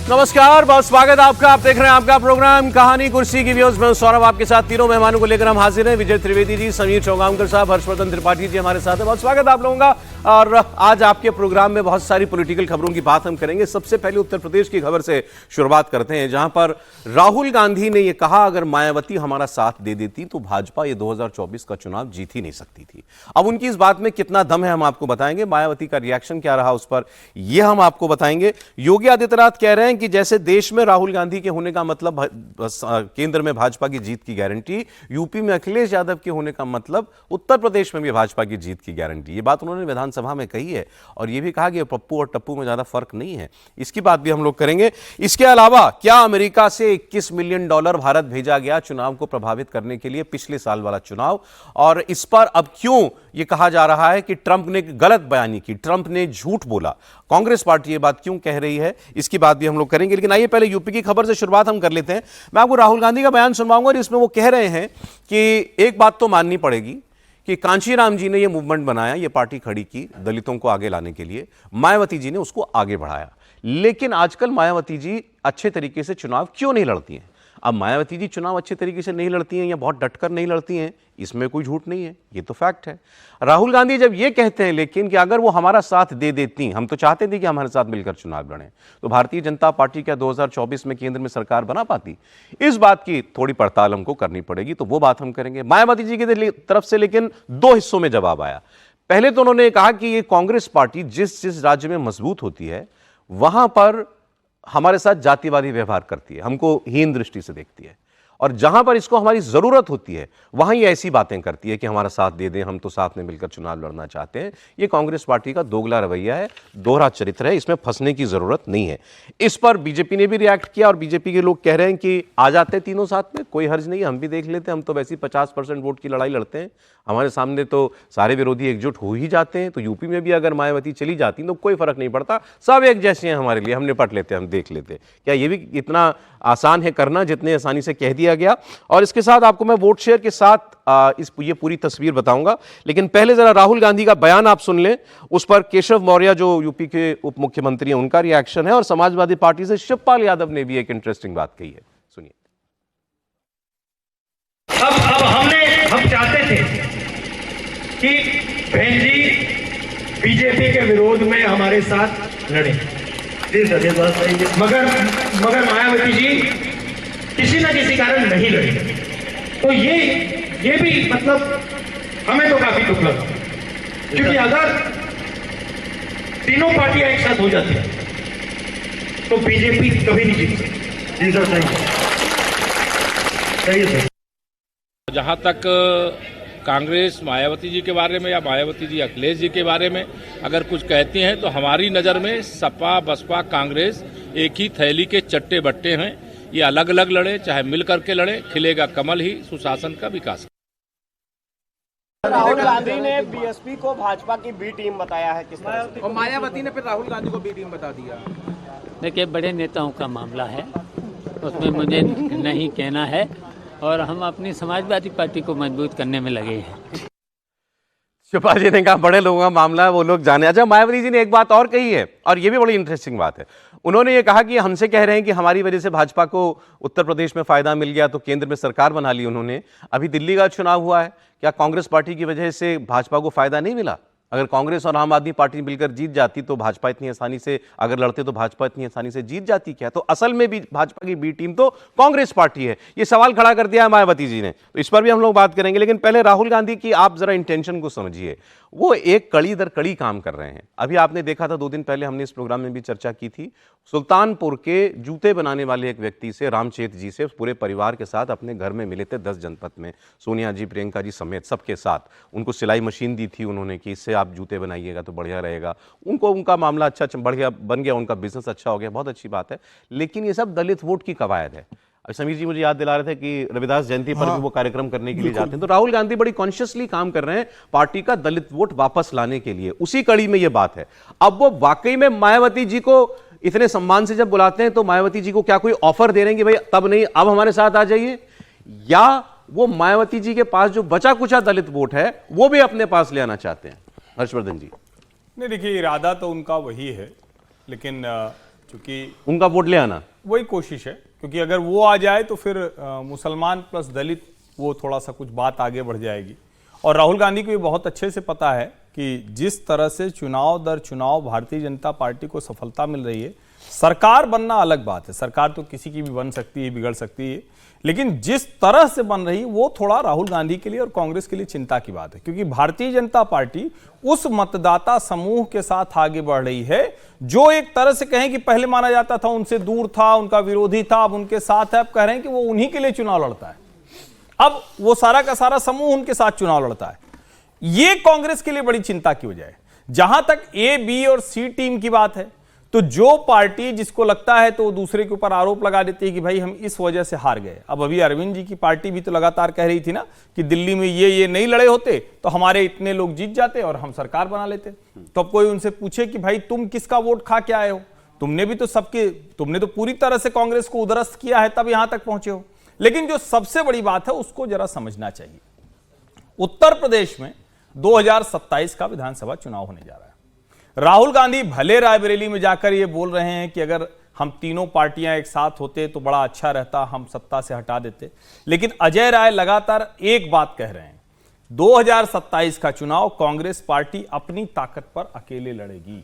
नमस्कार, बहुत स्वागत है आपका। आप देख रहे हैं आपका प्रोग्राम कहानी कुर्सी की व्यूज में सौरभ आपके साथ तीनों मेहमानों को लेकर हम हाजिर हैं। विजय त्रिवेदी जी, समीर चौगांवकर साहब, हर्षवर्धन त्रिपाठी जी हमारे साथ हैं। बहुत स्वागत है आप लोगों का। और आज आपके प्रोग्राम में बहुत सारी पॉलिटिकल खबरों की बात हम करेंगे। सबसे पहले उत्तर प्रदेश की खबर से शुरुआत करते हैं, जहां पर राहुल गांधी ने यह कहा अगर मायावती हमारा साथ दे देती तो भाजपा ये 2024 का चुनाव जीत ही नहीं सकती थी। अब उनकी इस बात में कितना दम है हम आपको बताएंगे। मायावती का रिएक्शन क्या रहा उस पर यह हम आपको बताएंगे। योगी आदित्यनाथ कह रहे हैं कि जैसे देश में राहुल गांधी के होने का मतलब केंद्र में भाजपा की जीत की गारंटी, यूपी में अखिलेश यादव के होने का मतलब उत्तर प्रदेश में भी भाजपा की जीत की गारंटी। ये बात उन्होंने विधानसभा में कही है और यह भी कहा कि पप्पू और टप्पू में ज्यादा फर्क नहीं है। इसकी बात भी हम लोग करेंगे। इसके अलावा क्या अमेरिका से $21 मिलियन भारत भेजा गया चुनाव को प्रभावित करने के लिए, पिछले साल वाला चुनाव, और इस पर अब क्यों यह कहा जा रहा है कि ट्रंप ने गलत बयानी की, ट्रंप ने झूठ बोला, कांग्रेस पार्टी ये बात क्यों कह रही है, इसकी बात भी हम लोग करेंगे। लेकिन आइए पहले यूपी की खबर से शुरुआत हम कर लेते हैं। मैं आपको राहुल गांधी का बयान सुनवाऊंगा जिसमें वो कह रहे हैं कि एक बात तो माननी पड़ेगी कि कांशीराम जी ने ये मूवमेंट बनाया, ये पार्टी खड़ी की दलितों को आगे लाने के लिए, मायावती जी ने उसको आगे बढ़ाया। लेकिन आजकल मायावती जी अच्छे तरीके से चुनाव क्यों नहीं लड़ती हैं? अब मायावती जी चुनाव अच्छे तरीके से नहीं लड़ती हैं या बहुत डटकर नहीं लड़ती हैं, इसमें कोई झूठ नहीं है, ये तो फैक्ट है। राहुल गांधी जब ये कहते हैं लेकिन कि अगर वो हमारा साथ दे देती, हम तो चाहते थे कि हमारे साथ मिलकर चुनाव लड़ें, तो भारतीय जनता पार्टी क्या 2024 में केंद्र में सरकार बना पाती? इस बात की थोड़ी पड़ताल हमको करनी पड़ेगी, तो वो बात हम करेंगे। मायावती जी की तरफ से लेकिन दो हिस्सों में जवाब आया। पहले तो उन्होंने कहा कि ये कांग्रेस पार्टी जिस जिस राज्य में मजबूत होती है वहां पर हमारे साथ जातिवादी व्यवहार करती है, हमको हीन दृष्टि से देखती है, और जहां पर इसको हमारी जरूरत होती है वहां ये ऐसी बातें करती है कि हमारा साथ दे दें, हम तो साथ में मिलकर चुनाव लड़ना चाहते हैं। ये कांग्रेस पार्टी का दोगला रवैया है, दोहरा चरित्र है, इसमें फंसने की जरूरत नहीं है। इस पर बीजेपी ने भी रिएक्ट किया और बीजेपी के लोग कह रहे हैं कि आ जाते हैं तीनों साथ में, कोई हर्ज नहीं है, हम भी देख लेते हैं, हम तो वैसे ही 50% वोट की लड़ाई लड़ते हैं, हमारे सामने तो सारे विरोधी एकजुट हो ही जाते हैं। तो यूपी में भी अगर मायावती चली जाती तो कोई फर्क नहीं पड़ता, सब एक जैसे हैं हमारे लिए, हम निपट लेते हैं, हम देख लेते हैं। क्या ये भी इतना आसान है करना जितने आसानी से कह दिया गया? और इसके साथ आपको मैं वोट शेयर के साथ ये पूरी तस्वीर बताऊंगा। लेकिन पहले जरा राहुल गांधी का बयान आप सुन लें, उस पर केशव मौर्य जो यूपी के उप मुख्यमंत्री हैं उनका रिएक्शन है, और समाजवादी पार्टी से शिवपाल यादव ने भी एक इंटरेस्टिंग बात कही है, सुनिए। अब हम चाहते थे कि बहन जी बीजेपी के विरोध में हमारे साथ लड़े, मगर मायावती जी किसी न किसी कारण नहीं लड़ी। तो ये भी मतलब हमें तो काफी दुख लगा, क्योंकि अगर तीनों पार्टियां एक साथ हो जाती तो बीजेपी कभी नहीं जीत सकती। जी सर, सही है सर। जहां तक कांग्रेस मायावती जी के बारे में या मायावती जी अखिलेश जी के बारे में अगर कुछ कहती हैं तो हमारी नज़र में सपा बसपा कांग्रेस एक ही थैली के चट्टे बट्टे हैं। ये अलग अलग लड़े चाहे मिल करके लड़े, खिलेगा कमल ही सुशासन का विकास। राहुल गांधी ने बीएसपी को भाजपा की बी टीम बताया है, किस तरह से? और मायावती ने फिर राहुल गांधी को बी टीम बता दिया। देखिए, बड़े नेताओं का मामला है, उसमें मुझे नहीं कहना है, और हम अपनी समाजवादी पार्टी को मजबूत करने में लगे हैं। शिवपाल जी ने कहा बड़े लोगों का मामला है, वो लोग जाने। अच्छा, मायावती जी ने एक बात और कही है और ये भी बड़ी इंटरेस्टिंग बात है। उन्होंने ये कहा कि हमसे कह रहे हैं कि हमारी वजह से भाजपा को उत्तर प्रदेश में फायदा मिल गया तो केंद्र में सरकार बना ली उन्होंने। अभी दिल्ली का चुनाव हुआ है, क्या कांग्रेस पार्टी की वजह से भाजपा को फायदा नहीं मिला? अगर कांग्रेस और आम आदमी पार्टी मिलकर जीत जाती तो भाजपा इतनी आसानी से, अगर लड़ते तो भाजपा इतनी आसानी से जीत जाती क्या? तो असल में भी भाजपा की बी टीम तो कांग्रेस पार्टी है, ये सवाल खड़ा कर दिया है मायावती जी ने। तो इस पर भी हम लोग बात करेंगे, लेकिन पहले राहुल गांधी की आप जरा इंटेंशन को समझिए। वो एक कड़ी दर कड़ी काम कर रहे हैं। अभी आपने देखा था 2 दिन पहले हमने इस प्रोग्राम में भी चर्चा की थी, सुल्तानपुर के जूते बनाने वाले एक व्यक्ति से, रामचेत जी से, पूरे परिवार के साथ अपने घर में मिले थे 10 जनपद में, सोनिया जी, प्रियंका जी समेत सबके साथ। उनको सिलाई मशीन दी थी उन्होंने कि इससे आप जूते बनाइएगा तो बढ़िया रहेगा। उनका मामला अच्छा बढ़िया बन गया, उनका बिजनेस अच्छा हो गया, बहुत अच्छी बात है। लेकिन ये सब दलित वोट की कवायद है। समीर जी मुझे याद दिला रहे थे कि रविदास जयंती पर भी वो कार्यक्रम करने के लिए जाते हैं। तो राहुल गांधी बड़ी कॉन्शियसली काम कर रहे हैं पार्टी का दलित वोट वापस लाने के लिए। उसी कड़ी में ये बात है। अब वो वाकई में मायावती जी को इतने सम्मान से जब बुलाते हैं तो मायावती जी को क्या कोई ऑफर दे रहे हैं कि भाई तब नहीं, अब हमारे साथ आ जाइए, या वो मायावती जी के पास जो बचा कुचा दलित वोट है वो भी अपने पास ले आना चाहते हैं? हर्षवर्धन जी। नहीं, देखिए, इरादा तो उनका वही है, लेकिन क्योंकि उनका वोट ले आना वही कोशिश है, क्योंकि अगर वो आ जाए तो फिर मुसलमान प्लस दलित वो थोड़ा सा कुछ बात आगे बढ़ जाएगी। और राहुल गांधी को भी बहुत अच्छे से पता है कि जिस तरह से चुनाव दर चुनाव भारतीय जनता पार्टी को सफलता मिल रही है, सरकार बनना अलग बात है, सरकार तो किसी की भी बन सकती है, बिगड़ सकती है, लेकिन जिस तरह से बन रही वो थोड़ा राहुल गांधी के लिए और कांग्रेस के लिए चिंता की बात है, क्योंकि भारतीय जनता पार्टी उस मतदाता समूह के साथ आगे बढ़ रही है जो एक तरह से कहें कि पहले माना जाता था उनसे दूर था, उनका विरोधी था, अब उनके साथ है। अब कह रहे हैं कि वो उन्हीं के लिए चुनाव लड़ता है, अब वो सारा का सारा समूह उनके साथ चुनाव लड़ता है। ये कांग्रेस के लिए बड़ी चिंता की वजह है। जहां तक ए, बी और सी टीम की बात है, तो जो पार्टी जिसको लगता है तो वो दूसरे के ऊपर आरोप लगा देती है कि भाई हम इस वजह से हार गए। अब अभी अरविंद जी की पार्टी भी तो लगातार कह रही थी ना कि दिल्ली में ये नहीं लड़े होते तो हमारे इतने लोग जीत जाते और हम सरकार बना लेते। तो अब कोई उनसे पूछे कि भाई तुम किसका वोट खा के आए हो, तुमने तो पूरी तरह से कांग्रेस को उद्ध्वस्त किया है, तब यहां तक पहुंचे हो। लेकिन जो सबसे बड़ी बात है उसको जरा समझना चाहिए। उत्तर प्रदेश में 2027 का विधानसभा चुनाव होने जा रहा है। राहुल गांधी भले रायबरेली में जाकर ये बोल रहे हैं कि अगर हम तीनों पार्टियां एक साथ होते तो बड़ा अच्छा रहता, हम सत्ता से हटा देते, लेकिन अजय राय लगातार एक बात कह रहे हैं, 2027 का चुनाव कांग्रेस पार्टी अपनी ताकत पर अकेले लड़ेगी।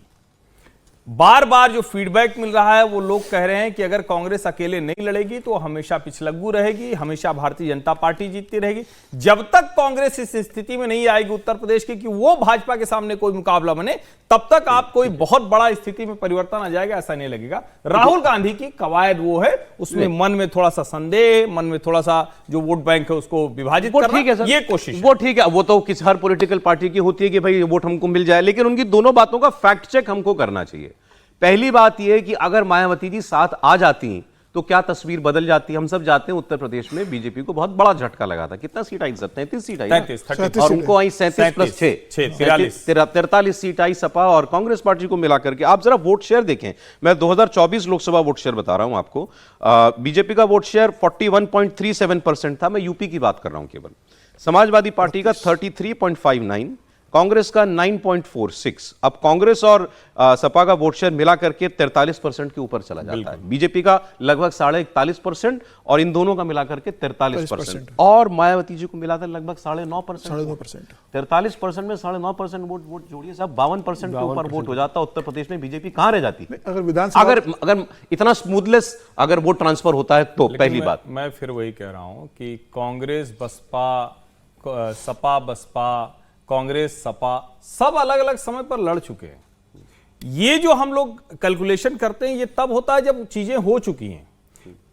बार बार जो फीडबैक मिल रहा है वो लोग कह रहे हैं कि अगर कांग्रेस अकेले नहीं लड़ेगी तो हमेशा पिछलग्गू रहेगी, हमेशा भारतीय जनता पार्टी जीतती रहेगी। जब तक कांग्रेस इस स्थिति में नहीं आएगी उत्तर प्रदेश की कि वो भाजपा के सामने कोई मुकाबला बने, तब तक आप कोई बहुत बड़ा स्थिति में परिवर्तन आ जाएगा ऐसा नहीं लगेगा। राहुल गांधी की कवायद वो है, उसमें मन में थोड़ा सा संदेह, मन में थोड़ा सा जो वोट बैंक है उसको विभाजित करना, ये कोशिश वो ठीक है। वो तो किसी हर पॉलिटिकल पार्टी की होती है कि भाई वोट हमको मिल जाए, लेकिन उनकी दोनों बातों का फैक्ट चेक हमको करना चाहिए। पहली बात यह कि अगर मायावती जी साथ आ जाती तो क्या तस्वीर बदल जाती। हम सब जानते हैं उत्तर प्रदेश में बीजेपी को बहुत बड़ा झटका लगा था। कितना सीट आई सर? 33 सीट आई, 33 और उनको आई 37 प्लस 6 43 सीट आई सपा और कांग्रेस पार्टी को मिलाकर के। आप जरा वोट शेयर देखें, मैं 2024 लोकसभा वोट शेयर बता रहा हूं आपको। बीजेपी का वोट शेयर 41.37% था, मैं यूपी की बात कर रहा हूं केवल। समाजवादी पार्टी का 33.59, कांग्रेस का 9.46। अब कांग्रेस और सपा का वोट शेयर मिला करके 43% के ऊपर चला जाता है। बीजेपी का लगभग 41.5% और इन दोनों का मिलाकर के 43%, और मायावती जी को मिलाकर लगभग 9.5%। 43% में 9.5% वोट जोड़िए साहब, 52% के ऊपर वोट हो जाता। उत्तर प्रदेश में बीजेपी कहां रह जाती? अगर इतना स्मूथलेस अगर वोट ट्रांसफर होता है तो पहली बात मैं फिर वही कह रहा हूं कि कांग्रेस बसपा, सपा बसपा, कांग्रेस सपा सब अलग अलग समय पर लड़ चुके हैं। ये जो हम लोग कैलकुलेशन करते हैं ये तब होता है जब चीजें हो चुकी हैं।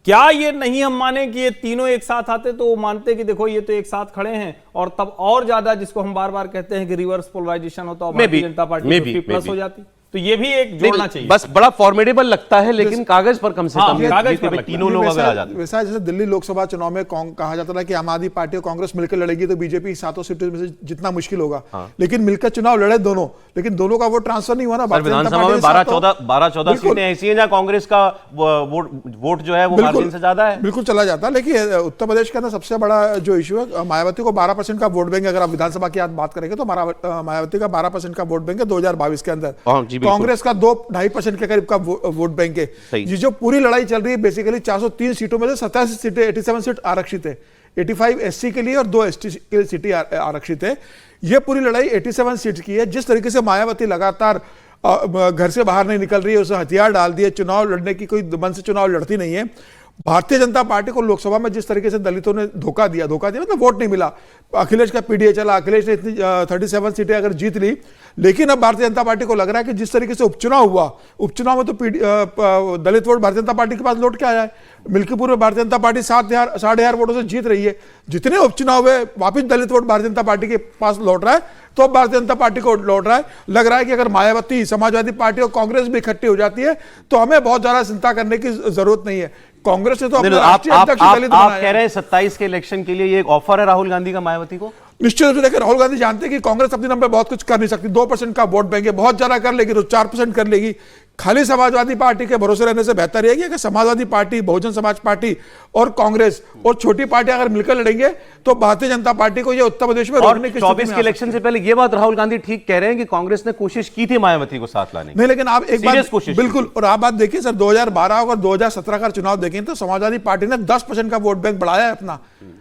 क्या ये नहीं हम माने कि ये तीनों एक साथ आते तो वो मानते कि देखो ये तो एक साथ खड़े हैं, और तब और ज्यादा जिसको हम बार बार कहते हैं कि रिवर्स पोलराइजेशन होता है, भारतीय जनता पार्टी 50+ हो जाती। तो ये भी एक जोड़ना चाहिए। बस बड़ा फॉर्मेडेबल लगता है, लेकिन कागज पर कम से कम कागज पर तीनों लोग अगर आ जाते। वैसा जैसे दिल्ली लोकसभा चुनाव में कहा जाता था कि आम आदमी पार्टी और कांग्रेस मिलकर लड़ेगी तो बीजेपी 7 सीटों में से जितना मुश्किल होगा, लेकिन मिलकर चुनाव लड़े दोनों, लेकिन दोनों का वोट ट्रांसफर नहीं हुआ ना। विधानसभा में 12-14 सीटें ऐसी हैं जहां कांग्रेस का वोट जो है वो मार्जिन से ज्यादा है, बिल्कुल चला जाता है। लेकिन उत्तर प्रदेश के अंदर सबसे बड़ा जो इशू है, मायावती को 12% का वोट बैंक, अगर आप विधानसभा की बात करेंगे तो मायावती का 12% का वोट बैंक है 2022 के अंदर। कांग्रेस का 2-2.5% के करीब का वोट बैंक है। ये जो पूरी लड़ाई चल रही है बेसिकली 403 सीटों में से 87 सीटें, 87 सीट आरक्षित है। 85 एससी के लिए और 2 एसटी के सीटें आरक्षित है। ये पूरी लड़ाई 87 सीट की है। जिस तरीके से मायावती लगातार घर से बाहर नहीं निकल रही है, उसे हथियार डाल दिए, चुनाव लड़ने की कोई मन से चुनाव लड़ती नहीं है। भारतीय जनता पार्टी को लोकसभा में जिस तरीके से दलितों ने धोखा दिया मतलब वोट नहीं मिला, अखिलेश का पीडीए चला, अखिलेश ने इतनी 37 सीटें अगर जीत ली, लेकिन अब भारतीय जनता पार्टी को लग रहा है कि जिस तरीके से उपचुनाव हुआ, उपचुनाव में तो दलित वोट भारतीय जनता पार्टी के पास लौट के आया है। मिल्कीपुर में भारतीय जनता पार्टी 7,500 वोटों से जीत रही है। जितने उपचुनाव हुए वापिस दलित वोट भारतीय जनता पार्टी के पास लौट रहा है, तो अब भारतीय जनता पार्टी को लौट रहा है। लग रहा है कि अगर मायावती, समाजवादी पार्टी और कांग्रेस भी इकट्ठी हो जाती है तो हमें बहुत ज्यादा चिंता करने की जरूरत नहीं है। कांग्रेस ने तो अपना राष्ट्रीय अध्यक्ष दलित बनाया। आप कह रहे हैं 27 के इलेक्शन के लिए ये एक ऑफर है राहुल गांधी का मायावती को? निश्चित रूप से देखिए, राहुल गांधी जानते हैं कि कांग्रेस अपने नाम पे बहुत कुछ कर नहीं सकती। 2% का वोट बैंक है, बहुत ज्यादा कर लेगी तो 4% कर लेगी। खाली समाजवादी पार्टी के भरोसे रहने से बेहतर है कि समाजवादी पार्टी, बहुजन समाज पार्टी और कांग्रेस और छोटी पार्टी अगर मिलकर लड़ेंगे तो भारतीय जनता पार्टी को ये उत्तर प्रदेश में और रोकने की 24 के इलेक्शन से पहले ये बात राहुल गांधी ठीक कह रहे हैं कि कांग्रेस ने कोशिश की थी मायावती को साथ लाने की। नहीं, लेकिन आप एक Serious बात कोशिश बिल्कुल, और आप बात देखिए सर, 2012 और 2017 का चुनाव देखें तो समाजवादी पार्टी ने 10% का वोट बैंक बढ़ाया है अपना,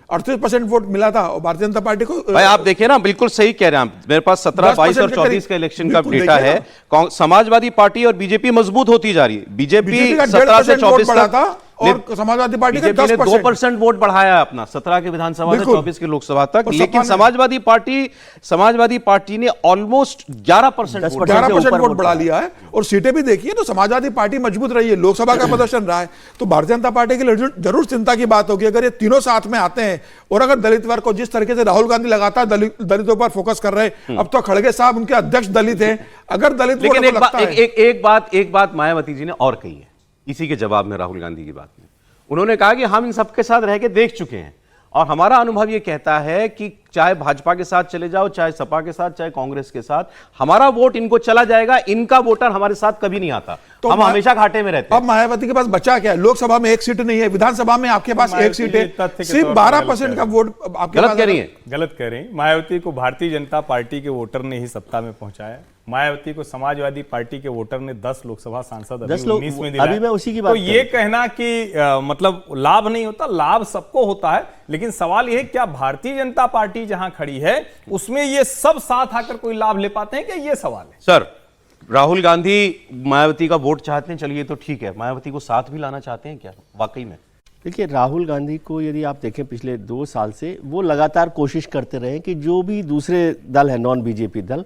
38% वोट मिला था और भारतीय जनता पार्टी को। भाई आप देखिए ना, बिल्कुल सही कह रहे हैं आप। मेरे पास 17, 22 और 24 का इलेक्शन का डेटा है। समाजवादी पार्टी और बीजेपी मजबूत होती जा रही है। बीजेपी 17 से 24 बढ़ा था और समाजवादी पार्टी का 10% 2% वोट बढ़ाया है अपना, 17 के विधानसभा से 24 के लोकसभा तक। लेकिन समाजवादी पार्टी ने ऑलमोस्ट 11% वोट बढ़ा लिया है। और सीटें भी देखिए तो समाजवादी पार्टी मजबूत रही है, लोकसभा का प्रदर्शन रहा है। तो भारतीय जनता पार्टी के लिए जरूर चिंता की बात होगी अगर ये तीनों साथ में आते हैं। और अगर दलित वर्ग को जिस तरीके से राहुल गांधी लगातार दलितों पर फोकस कर रहे हैं, अब तो खड़गे साहब उनके अध्यक्ष दलित हैं, अगर दलित लेकिन एक बात मायावती जी ने और कही है इसी के जवाब में राहुल गांधी की बात में। उन्होंने कहा कि हम इन सबके साथ रह के देख चुके हैं और हमारा अनुभव यह कहता है कि चाहे भाजपा के साथ चले जाओ, चाहे सपा के साथ, चाहे कांग्रेस के साथ, हमारा वोट इनको चला जाएगा, इनका वोटर हमारे साथ कभी नहीं आता। तो हम हमेशा घाटे में रहते हैं। अब मायावती के पास बचा क्या है? लोकसभा में एक सीट नहीं है, विधानसभा में आपके पास एक सीट है, सिर्फ 12% का वोट आपके गलत कह रही है। गलत कह रही है। मायावती को भारतीय जनता पार्टी के वोटर ने ही सत्ता में पहुंचाया। मायावती को समाजवादी पार्टी के वोटर ने 10 लोकसभा सांसद 19 में दिलाए। अभी मैं उसी की बात तो ये कहना कि मतलब लाभ नहीं होता, लाभ सबको होता है। लेकिन सवाल यह है क्या भारतीय जनता पार्टी जहां खड़ी है उसमें ये सब साथ आकर कोई लाभ ले पाते हैं? क्या ये सवाल है सर? राहुल गांधी मायावती का वोट चाहते हैं, चलिए तो ठीक है, मायावती को साथ भी लाना चाहते हैं क्या वाकई में? देखिए, राहुल गांधी को यदि आप देखें पिछले 2 साल से वो लगातार कोशिश करते रहे कि जो भी दूसरे दल है, नॉन बीजेपी दल,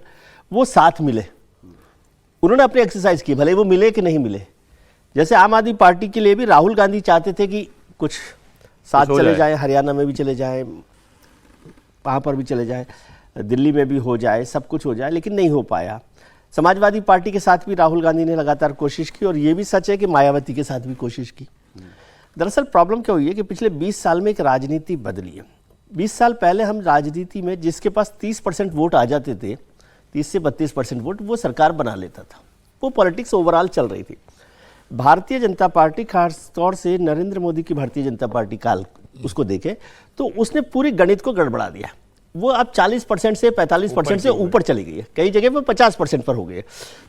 वो साथ मिले। उन्होंने अपनी एक्सरसाइज की, भले वो मिले कि नहीं मिले। जैसे आम आदमी पार्टी के लिए भी राहुल गांधी चाहते थे कि कुछ साथ चले जाए, हरियाणा में भी चले जाए, वहाँ पर भी चले जाए, दिल्ली में भी हो जाए, सब कुछ हो जाए, लेकिन नहीं हो पाया। समाजवादी पार्टी के साथ भी राहुल गांधी ने लगातार कोशिश की और ये भी सच है कि मायावती के साथ भी कोशिश की। दरअसल प्रॉब्लम क्या हुई है कि पिछले 20 साल में एक राजनीति बदली है। 20 साल पहले हम राजनीति में जिसके पास 30% वोट आ जाते थे, 30 से 32% वोट, वो सरकार बना लेता था। वो पॉलिटिक्स ओवरऑल चल रही थी। भारतीय जनता पार्टी, खास तौर से नरेंद्र मोदी की भारतीय जनता पार्टी काल उसको देखे तो उसने पूरी गणित को गड़बड़ा दिया। वो अब 40% से 45% से ऊपर चली गई है, कई जगह वो 50% पर हो गई है।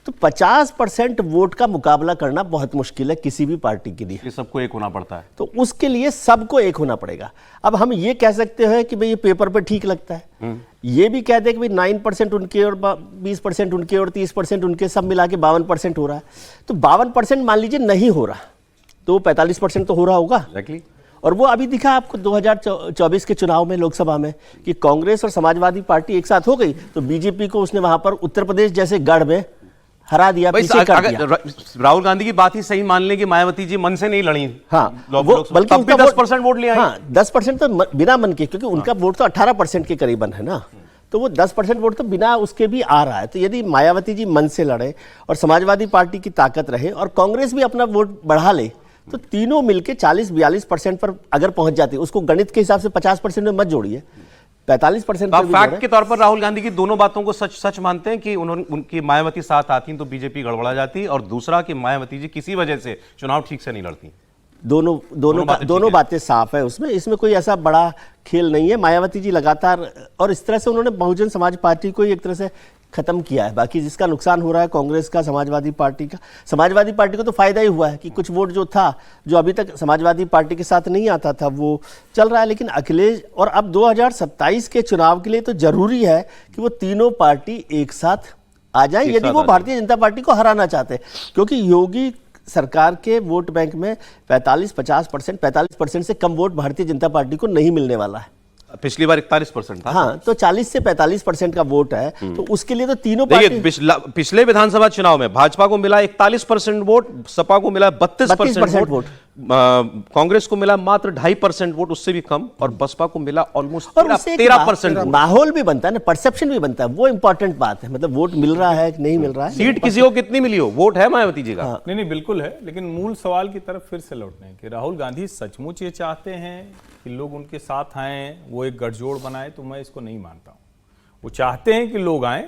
तो 50% वोट का मुकाबला करना बहुत मुश्किल है किसी भी पार्टी के लिए। सबको एक होना पड़ता है, तो उसके लिए सबको एक होना पड़ेगा। अब हम ये कह सकते हैं कि भाई ये पेपर पे ठीक लगता है, ये भी कह दे कि भाई 9% उनके और 20% उनके और 30% उनके, सब मिला के 52% हो रहा है। तो 52% मान लीजिए नहीं हो रहा, तो 45% तो हो रहा होगा। Exactly. और वो अभी दिखा आपको 2024 के चुनाव में, लोकसभा में, कि कांग्रेस और समाजवादी पार्टी एक साथ हो गई तो बीजेपी को उसने वहां पर उत्तर प्रदेश जैसे गढ़ में हरा दिया, पीछे कर दिया। राहुल गांधी की बात ही सही मान लें कि मायावती जी मन से नहीं लड़ी। हाँ, वो बल्कि उनका 10% वोट लिया। हाँ, 10% तो बिना मन के, क्योंकि उनका वोट तो 18% के करीबन है ना, तो वो 10% वोट तो बिना उसके भी आ रहा है। तो यदि मायावती जी मन से लड़े और समाजवादी पार्टी की ताकत रहे और कांग्रेस भी अपना वोट बढ़ा ले, तो तीनों मिलके 40-42% पर अगर पहुंच जाती है, उसको गणित के हिसाब से 50% में मत जोड़िए, 45% आप फैक्ट के तौर पर राहुल गांधी की दोनों बातों को सच मानते हैं कि उनकी मायावती साथ आती तो बीजेपी गड़बड़ा जाती, और दूसरा कि मायावती जी किसी वजह से चुनाव ठीक से नहीं लड़ती? दोनों बातें साफ है उसमें, इसमें कोई ऐसा बड़ा खेल नहीं है। मायावती जी लगातार, और इस तरह से उन्होंने बहुजन समाज पार्टी को एक तरह से खत्म किया है। बाकी जिसका नुकसान हो रहा है कांग्रेस का, समाजवादी पार्टी का, समाजवादी पार्टी को तो फायदा ही हुआ है कि कुछ वोट जो था, जो अभी तक समाजवादी पार्टी के साथ नहीं आता था, वो चल रहा है। लेकिन अखिलेश, और अब 2027 के चुनाव के लिए तो जरूरी है कि वो तीनों पार्टी एक साथ आ जाए, यदि वो भारतीय जनता पार्टी को हराना चाहते हैं। क्योंकि योगी सरकार के वोट बैंक में 45% से कम वोट भारतीय जनता पार्टी को नहीं मिलने वाला है। पिछली बार 41% था। हाँ, तो 40 से 45% का वोट है, तो उसके लिए तो तीनों पार्टी, पिछले विधानसभा चुनाव में भाजपा को मिला 41% वोट, सपा को मिला 32% वोट, कांग्रेस को मिला मात्र 2.5% वोट, उससे भी कम, और बसपा को मिला ऑलमोस्ट 13%। माहौल भी बनता है ना, परसेप्शन भी बनता है, वो इंपॉर्टेंट बात है। मतलब वोट मिल रहा है कि नहीं मिल रहा है, सीट किसी को कितनी मिली हो, वोट है मायावती जी का। नहीं, बिल्कुल है। लेकिन मूल सवाल की तरफ फिर से लौटने कि राहुल गांधी सचमुच ये चाहते हैं कि लोग उनके साथ आए, वो एक गठजोड़ बनाए, तो मैं इसको नहीं मानता हूं। वो चाहते हैं कि लोग आए,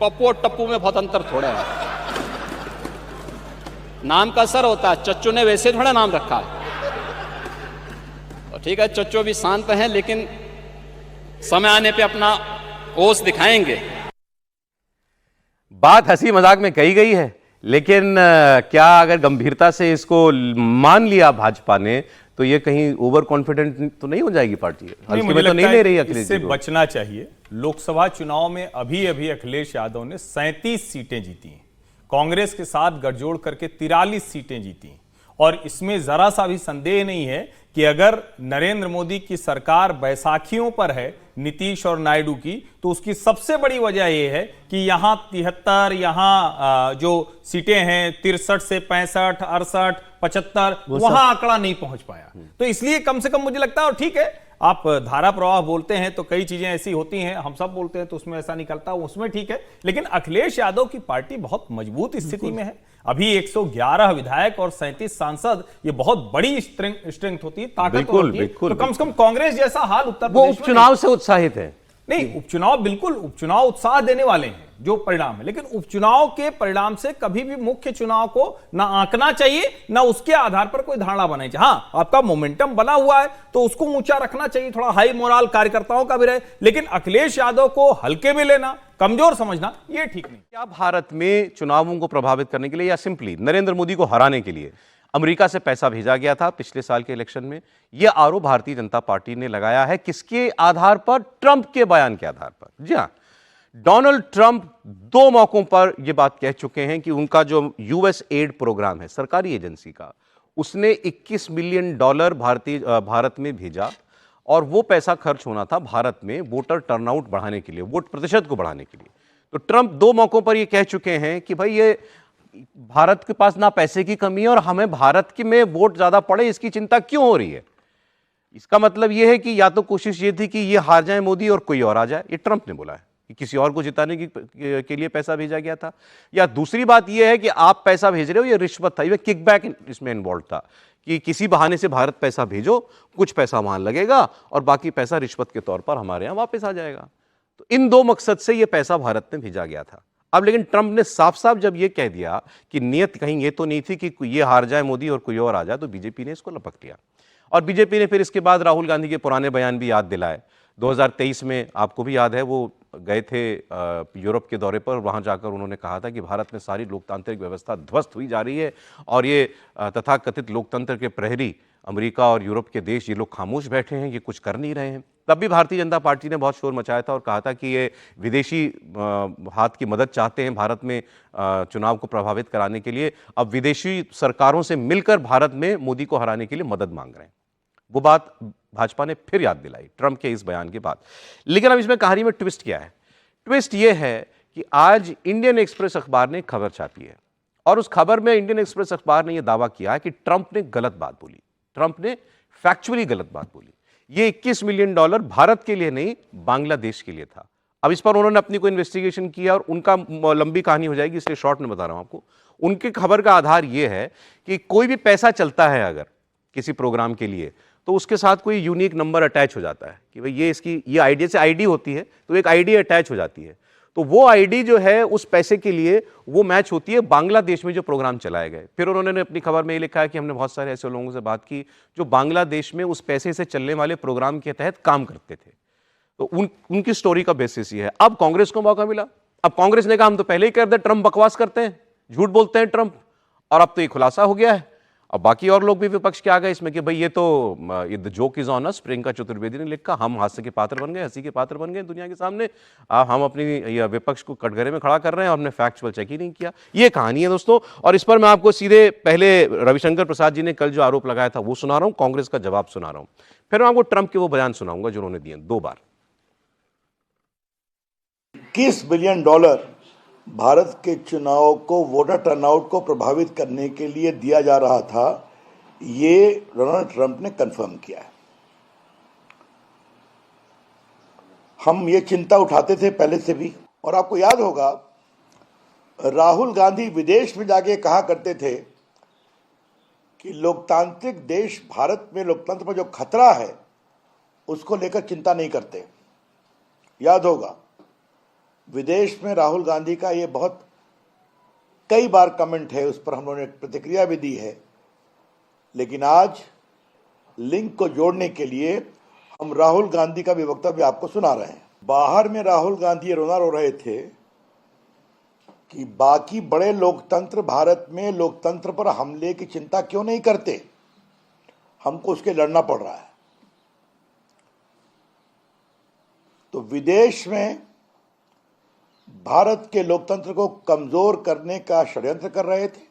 पप्पू और टप्पू में बहुत अंतर थोड़ा है। नाम का असर होता है, चच्चू ने वैसे थोड़ा नाम रखा है। तो ठीक है, चच्चू भी शांत हैं, लेकिन समय आने पे अपना ओस दिखाएंगे। बात हंसी मजाक में कही गई है, लेकिन क्या अगर गंभीरता से इसको मान लिया भाजपा ने तो ये कहीं ओवर कॉन्फिडेंट तो नहीं हो जाएगी पार्टी? मुझे तो नहीं ले रही अखिलेश इससे जी को। बचना चाहिए। लोकसभा चुनाव में अभी अभी अखिलेश यादव ने 37 सीटें जीती हैं, कांग्रेस के साथ गठजोड़ करके 43 सीटें जीती हैं, और इसमें जरा सा भी संदेह नहीं है कि अगर नरेंद्र मोदी की सरकार बैसाखियों पर है, नीतीश और नायडू की, तो उसकी सबसे बड़ी वजह यह है कि यहां 73, यहां जो सीटें हैं 63 से 65, 68, 75, वहां आंकड़ा नहीं पहुंच पाया। तो इसलिए कम से कम मुझे लगता है, और ठीक है आप धारा प्रवाह बोलते हैं तो कई चीजें ऐसी होती हैं, हम सब बोलते हैं तो उसमें ऐसा निकलता है, उसमें ठीक है, लेकिन अखिलेश यादव की पार्टी बहुत मजबूत स्थिति में है। अभी 111 विधायक और 37 सांसद, ये बहुत बड़ी स्ट्रेंथ होती है, ताकत होती है। तो कम से कम कांग्रेस जैसा हाल उत्तर प्रदेश में उपचुनाव से उत्साहित है। नहीं, उपचुनाव बिल्कुल, उपचुनाव उत्साह देने वाले हैं जो परिणाम है, लेकिन उपचुनाव के परिणाम से कभी भी मुख्य चुनाव को ना आंकना चाहिए, ना उसके आधार पर कोई धारणा बनानी चाहिए। हाँ, आपका मोमेंटम बना हुआ है तो उसको ऊंचा रखना चाहिए, थोड़ा हाई मोरल कार्यकर्ताओं का भी रहे, लेकिन अखिलेश यादव को हल्के में लेना, कमजोर समझना, यह ठीक नहीं। क्या भारत में चुनावों को प्रभावित करने के लिए या सिंपली नरेंद्र मोदी को हराने के लिए अमेरिका से पैसा भेजा गया था पिछले साल के इलेक्शन में? यह आरोप भारतीय जनता पार्टी ने लगाया है। किसके आधार पर? ट्रंप के बयान के आधार पर। जी हां, डोनाल्ड ट्रंप 2 मौकों पर यह बात कह चुके हैं कि उनका जो यूएस एड प्रोग्राम है, सरकारी एजेंसी का, उसने $21 मिलियन भारत में भेजा, और वो पैसा खर्च होना था भारत में वोटर टर्नआउट बढ़ाने के लिए, वोट प्रतिशत को बढ़ाने के लिए। तो ट्रंप 2 मौकों पर यह कह चुके हैं कि भाई ये भारत के पास ना पैसे की कमी है और हमें भारत के में वोट ज्यादा पड़े इसकी चिंता क्यों हो रही है। इसका मतलब यह है कि या तो कोशिश ये थी कि ये हार जाए मोदी और कोई और आ जाए, ये ट्रंप ने बोला है कि किसी और को जिताने के लिए पैसा भेजा गया था, या दूसरी बात यह है कि आप पैसा भेज रहे हो, ये रिश्वत था, ये किकबैक इसमें इन्वॉल्व था कि किसी बहाने से भारत पैसा भेजो, कुछ पैसा वहां लगेगा और बाकी पैसा रिश्वत के तौर पर हमारे यहां वापस आ जाएगा। तो इन 2 मकसद से यह पैसा भारत में भेजा गया था। अब लेकिन ट्रंप ने साफ साफ जब यह कह दिया कि नियत कहीं ये तो नहीं थी कि ये हार जाए मोदी और कोई और आ जाए, तो बीजेपी ने इसको लपक लिया, और बीजेपी ने फिर इसके बाद राहुल गांधी के पुराने बयान भी याद दिलाए। 2023 में आपको भी याद है वो गए थे यूरोप के दौरे पर, वहां जाकर उन्होंने कहा था कि भारत में सारी लोकतांत्रिक व्यवस्था ध्वस्त हुई जा रही है और ये तथाकथित लोकतंत्र के प्रहरी अमेरिका और यूरोप के देश, ये लोग खामोश बैठे हैं, ये कुछ कर नहीं रहे हैं। तब भी भारतीय जनता पार्टी ने बहुत शोर मचाया था और कहा था कि ये विदेशी हाथ की मदद चाहते हैं भारत में चुनाव को प्रभावित कराने के लिए, अब विदेशी सरकारों से मिलकर भारत में मोदी को हराने के लिए मदद मांग रहे हैं। वो बात भाजपा ने फिर याद दिलाई ट्रंप के इस बयान के बाद। लेकिन अब इसमें कहानी में ट्विस्ट क्या है? ट्विस्ट ये है कि आज इंडियन एक्सप्रेस अखबार ने खबर छापी है, और उस खबर में इंडियन एक्सप्रेस अखबार ने यह दावा किया है कि ट्रंप ने गलत बात बोली, ट्रंप ने फैक्चुअली गलत बात बोली। ये $21 मिलियन भारत के लिए नहीं, बांग्लादेश के लिए था। अब इस पर उन्होंने अपनी कोई इन्वेस्टिगेशन किया और उनका लंबी कहानी हो जाएगी, इसलिए शॉर्ट में बता रहा हूं आपको। उनकी खबर का आधार यह है कि कोई भी पैसा चलता है अगर किसी प्रोग्राम के लिए, तो उसके साथ कोई यूनिक नंबर अटैच हो जाता है कि भाई ये आईडी से आईडी होती है, तो एक आईडी अटैच हो जाती है, तो वो आईडी जो है उस पैसे के लिए वो मैच होती है बांग्लादेश में जो प्रोग्राम चलाए गए। फिर उन्होंने अपनी खबर में ये लिखा है कि हमने बहुत सारे ऐसे लोगों से बात की जो बांग्लादेश में उस पैसे से चलने वाले प्रोग्राम के तहत काम करते थे, तो उनकी स्टोरी का बेसिस ये है। अब कांग्रेस को मौका मिला, अब कांग्रेस ने कहा हम तो पहले ही कर दे, ट्रंप बकवास करते हैं, झूठ बोलते हैं ट्रंप, और अब तो ये खुलासा हो गया है। अब बाकी और लोग भी विपक्ष के आ गए इसमें कि भाई ये the joke is on us, Priyanka Chaturvedi ने लिखा, हम हास्य के पात्र बन गए, हंसी के पात्र बन गए दुनिया के सामने, हम अपनी विपक्ष को कटघरे में खड़ा कर रहे हैं और हमने फैक्चुअल चेक ही नहीं किया। ये कहानी है दोस्तों, और इस पर मैं आपको सीधे पहले रविशंकर प्रसाद जी ने कल जो आरोप लगाया था वो सुना रहा हूं, कांग्रेस का जवाब सुना रहा हूं, फिर मैं आपको ट्रंप के वो बयान सुनाऊंगा जो उन्होंने दिए 2 बार। $21 बिलियन भारत के चुनाव को, वोटर टर्नआउट को प्रभावित करने के लिए दिया जा रहा था, ये डोनाल्ड ट्रंप ने कंफर्म किया है। हम ये चिंता उठाते थे पहले से भी, और आपको याद होगा राहुल गांधी विदेश में जाके कहा करते थे कि लोकतांत्रिक देश भारत में लोकतंत्र पर जो खतरा है उसको लेकर चिंता नहीं करते, याद होगा। विदेश में राहुल गांधी का ये बहुत कई बार कमेंट है, उस पर हम लोगों ने प्रतिक्रिया भी दी है, लेकिन आज लिंक को जोड़ने के लिए हम राहुल गांधी का भी वक्तव्य आपको सुना रहे हैं। बाहर में राहुल गांधी रोना रो रहे थे कि बाकी बड़े लोकतंत्र भारत में लोकतंत्र पर हमले की चिंता क्यों नहीं करते, हमको उसके लड़ना पड़ रहा है। तो विदेश में भारत के लोकतंत्र को कमजोर करने का षड्यंत्र कर रहे थे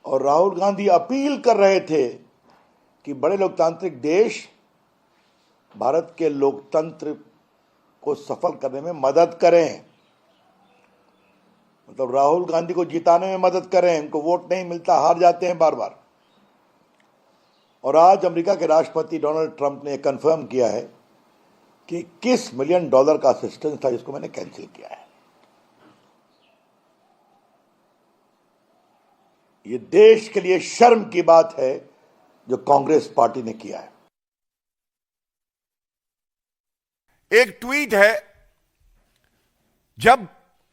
और राहुल गांधी अपील कर रहे थे कि बड़े लोकतांत्रिक देश भारत के लोकतंत्र को सफल करने में मदद करें, मतलब राहुल गांधी को जिताने में मदद करें। उनको वोट नहीं मिलता, हार जाते हैं बार बार। और आज अमेरिका के राष्ट्रपति डोनाल्ड ट्रंप ने कंफर्म किया है कि $21 मिलियन का असिस्टेंस था जिसको मैंने कैंसिल किया है। ये देश के लिए शर्म की बात है जो कांग्रेस पार्टी ने किया है। एक ट्वीट है, जब